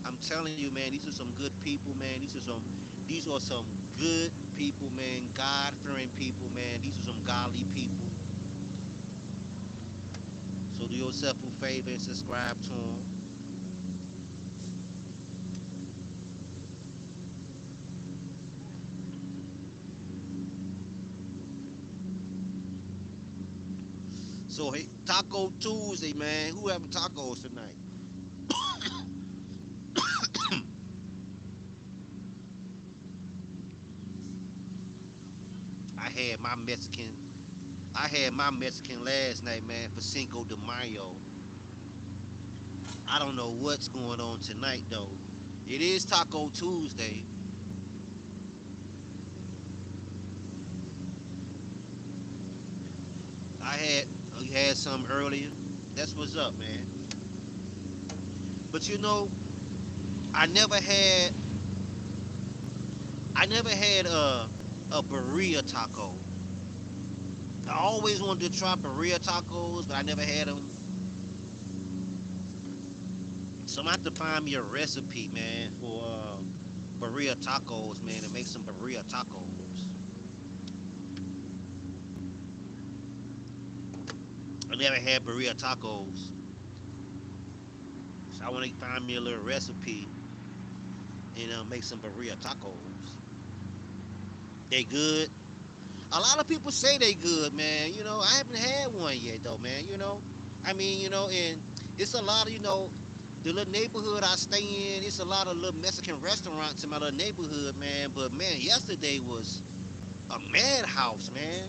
I'm telling you, man, these are some good people, man. These are some good people, man. God-fearing people, man. These are some godly people. So do yourself a favor and subscribe to them. So hey, Taco Tuesday, man. Who having tacos tonight? I had my Mexican. I had my Mexican last night, man, for Cinco de Mayo. I don't know what's going on tonight though. It is Taco Tuesday. I had some earlier. That's what's up, man. But I never had I never had a burrito taco. I always wanted to try burrito tacos, but I never had them. So I'm gonna have to find me a recipe, man, for burrito tacos, man, and make some burrito tacos. I never had burrito tacos, so I want to find me a little recipe and make some burrito tacos. They good. A lot of people say they good, man. I haven't had one yet, though, man. I mean, and it's a lot of, the little neighborhood I stay in. It's a lot of little Mexican restaurants in my little neighborhood, man. But man, yesterday was a madhouse, man.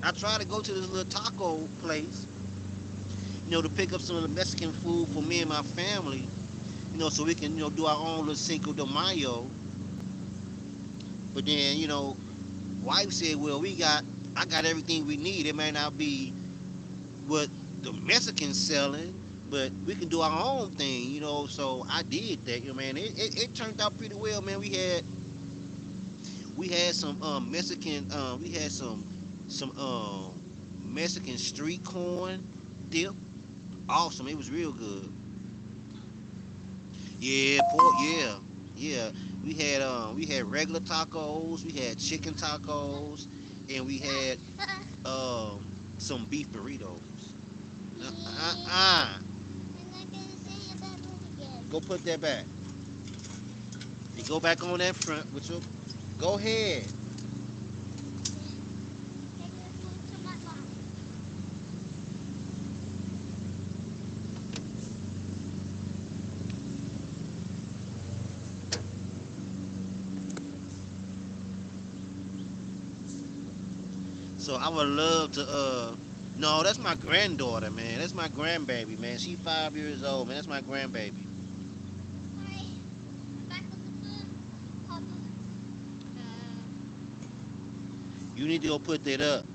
I tried to go to this little taco place, to pick up some of the Mexican food for me and my family, so we can, do our own little Cinco de Mayo. But then, wife said, well, I got everything we need. It may not be what the Mexicans selling, but we can do our own thing, So I did that, man. It turned out pretty well, man. We had some Mexican, we had some Mexican street corn dip. Awesome. It was real good. Yeah, pork. Yeah, yeah. We had regular tacos. We had chicken tacos, and we had um some beef burritos. Uh. Go put that back. You go back on that front with your. Go ahead. So I would love to. No, that's my granddaughter, man. That's my grandbaby, man. She 5 years old, man. That's my grandbaby. You need to go put that up.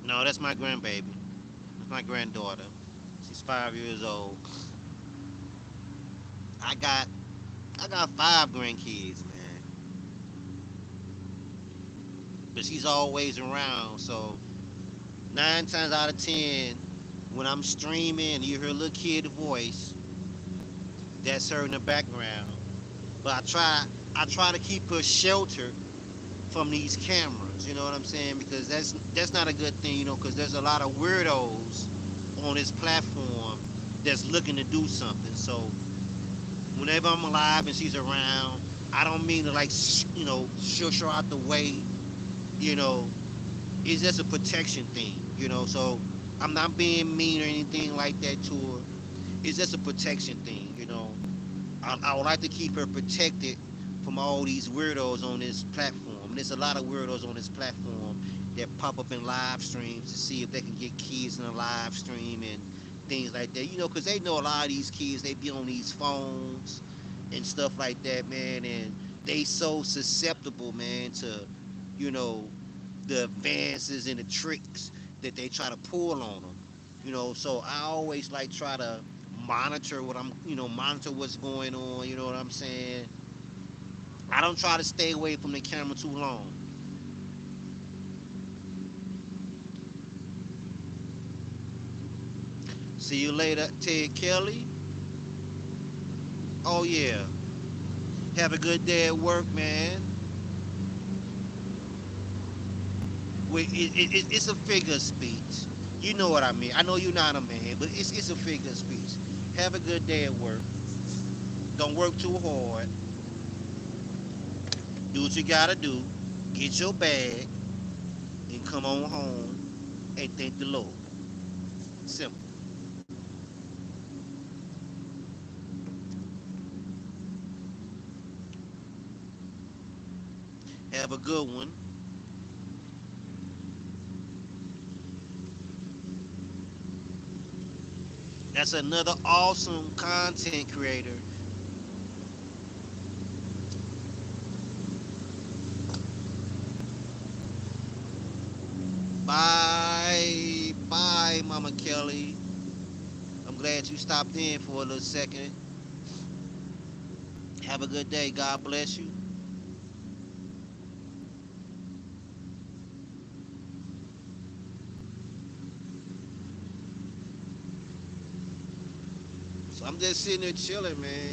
No, that's my grandbaby. That's my granddaughter. She's 5 years old. I got I got five grandkids, man. But she's always around. So 9 times out of 10, when I'm streaming and you hear a little kid voice, that's her in the background. But I try to keep her sheltered from these cameras. You know what I'm saying? Because that's not a good thing. Because there's a lot of weirdos on this platform that's looking to do something. So whenever I'm alive and she's around, I don't mean to like shush her out the way. You know, it's just a protection thing. So I'm not being mean or anything like that to her. It's just a protection thing. I would like to keep her protected from all these weirdos on this platform. There's a lot of weirdos on this platform that pop up in live streams to see if they can get kids in a live stream and things like that. Because they know a lot of these kids, they be on these phones and stuff like that, man, and they so susceptible, man, to, you know, the advances and the tricks that they try to pull on them. So I always like try to monitor what's going on. You know what I'm saying? I don't try to stay away from the camera too long. See you later, Ted Kelly. Oh yeah, have a good day at work, man. It's a figure of speech. You know what I mean. I know you're not a man, but it's a figure of speech. Have a good day at work. Don't work too hard. Do what you gotta do. Get your bag and come on home and thank the Lord. Simple. Have a good one. That's another awesome content creator. Bye. Bye, Mama Kelly. I'm glad you stopped in for a little second. Have a good day. God bless you. So I'm just sitting there chilling, man.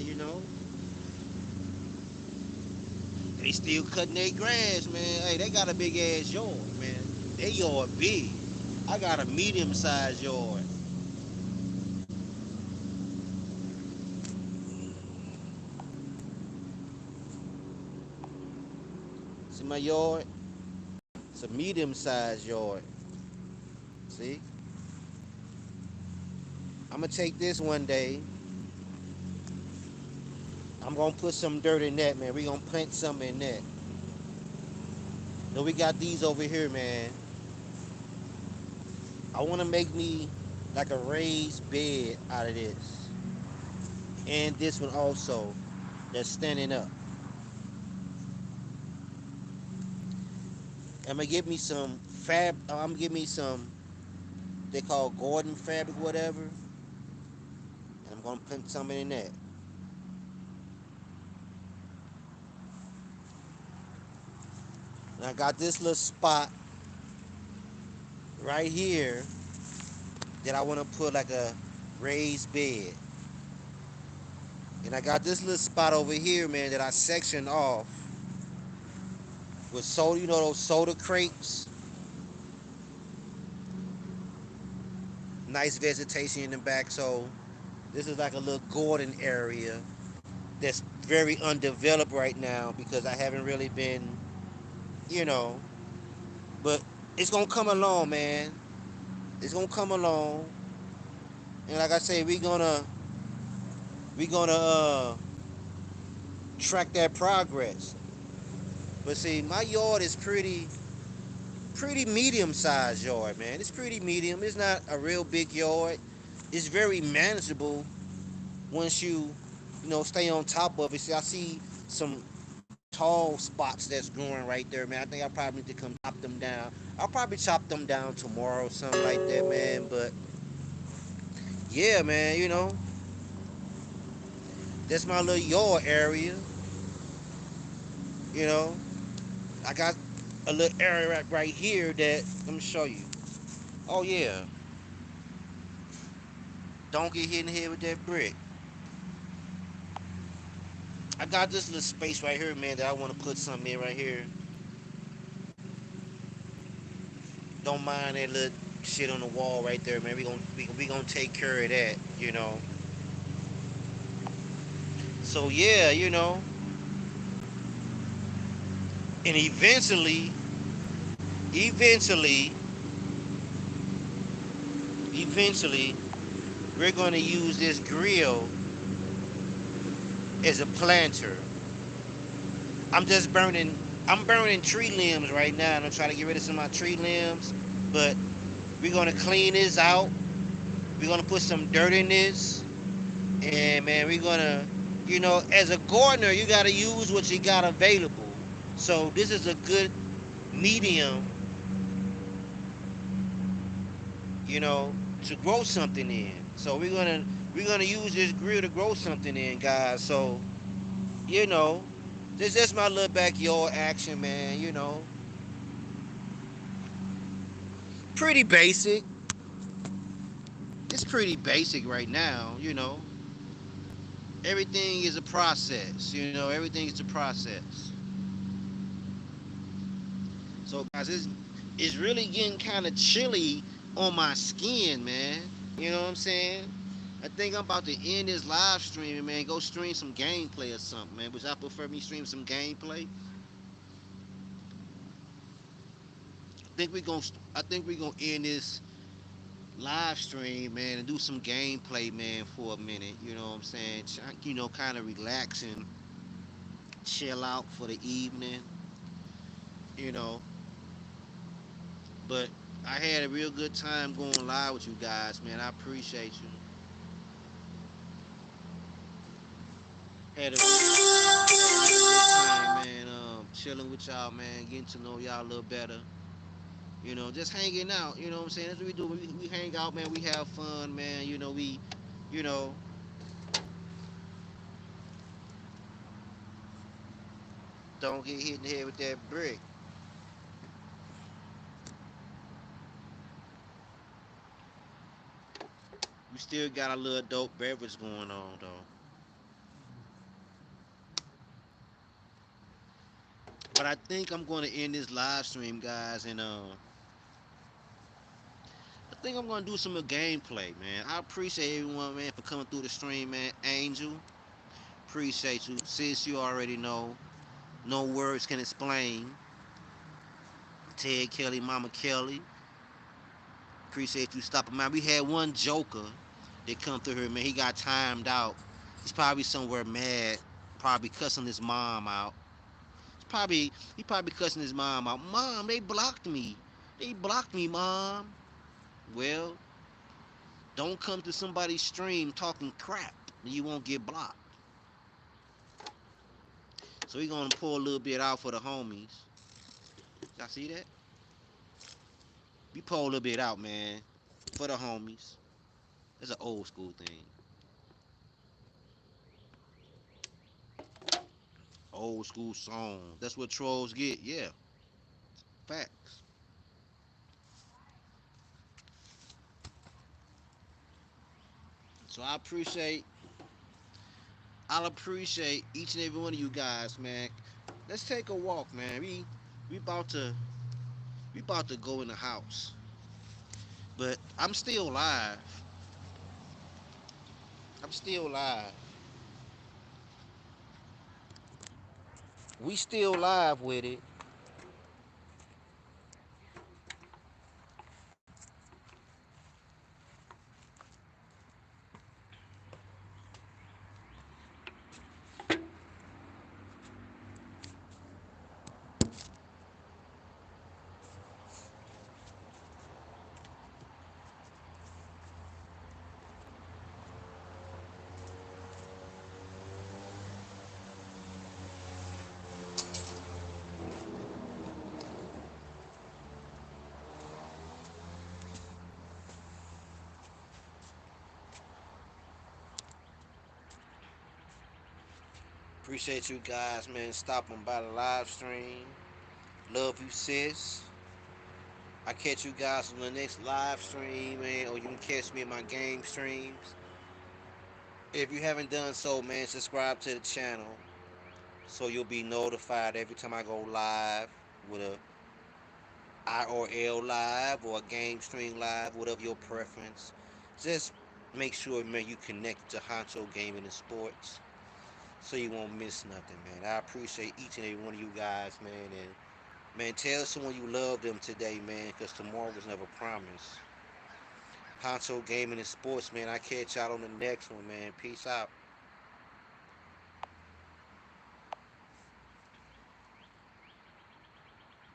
They still cutting their grass, man. Hey, they got a big ass yard, man. They yard big. I got a medium sized yard. See my yard? It's a medium sized yard. See? I'm gonna take this one day. I'm gonna put some dirt in that, man. We gonna plant something in that. Then we got these over here, man. I wanna make me like a raised bed out of this. And this one also that's standing up. I'm gonna get me some I'm gonna give me some they call Gordon fabric, whatever, and I'm gonna put something in that. And I got this little spot right here that I want to put like a raised bed. And I got this little spot over here, man, that I sectioned off with soda, those soda crates. Nice vegetation in the back. So this is like a little garden area that's very undeveloped right now because I haven't really been, you know, but it's gonna come along, man. It's gonna come along. And like I say, we gonna track that progress. But see, my yard is pretty medium sized yard, man. It's pretty medium. It's not a real big yard. It's very manageable once you stay on top of it. See, I see some tall spots that's growing right there, man. I think I probably need to come chop them down. I'll probably chop them down tomorrow, something like that, man. But yeah, man, that's my little yard area. You know, I got a little area right here that let me show you. Oh yeah, don't get hit in the head with that brick. I got this little space right here, man, that I want to put something in right here. Don't mind that little shit on the wall right there, man. We gonna take care of that, So yeah, and eventually, eventually, we're gonna use this grill as a planter. I'm just burning. I'm burning tree limbs right now, and I'm trying to get rid of some of my tree limbs. But we're gonna clean this out. We're gonna put some dirt in this, and man, as a gardener, you gotta use what you got available. So this is a good medium, you know, to grow something in. So we're gonna use this grill to grow something in, guys. So you know, this is my little backyard action, man. Pretty basic. It's pretty basic right now. Everything is a process. Everything is a process. So guys, it's really getting kind of chilly on my skin, man. You know what I'm saying? I think I'm about to end this live streaming, man. Go stream some gameplay or something, man. Which I prefer me stream some gameplay. I think we gonna end this live stream, man, and do some gameplay, man, for a minute. You know what I'm saying? Kind of relax and chill out for the evening. You know, but I had a real good time going live with you guys, man. I appreciate you. Had a really good time, man. Chilling with y'all, man. Getting to know y'all a little better. Just hanging out. You know what I'm saying? That's what we do. We hang out, man. We have fun, man. You know, don't get hit in the head with that brick. We still got a little dope beverage going on, though. But I think I'm going to end this live stream, guys, and I think I'm going to do some gameplay, man. I appreciate everyone, man, for coming through the stream, man. Angel, appreciate you. Since you already know, no words can explain. Ted Kelly, Mama Kelly, appreciate you stopping by. We had one joker that come through here, man. He got timed out. He's probably somewhere mad, probably cussing his mom out. He probably cussing his mom out. Mom, they blocked me. They blocked me, mom. Well, don't come to somebody's stream talking crap. You won't get blocked. So we gonna pull a little bit out for the homies. Y'all see that? We pull a little bit out, man, for the homies. That's an old school thing. Old school song. That's what trolls get. Yeah, facts. So I'll appreciate each and every one of you guys, man. Let's take a walk, man. We about to we about to go in the house, but I'm still live. I'm still live. We still live with it. Appreciate you guys, man, stopping by the live stream. Love you, sis. I catch you guys on the next live stream, man, or you can catch me in my game streams. If you haven't done so, man, subscribe to the channel so you'll be notified every time I go live with a IRL live or a game stream live, whatever your preference. Just make sure, man, you connect to Honcho Gaming and Sports so you won't miss nothing, man. I appreciate each and every one of you guys, man, and man, tell someone you love them today, man, because tomorrow was never promised. Honcho Gaming and Sports, man. I catch y'all on the next one, man. Peace out.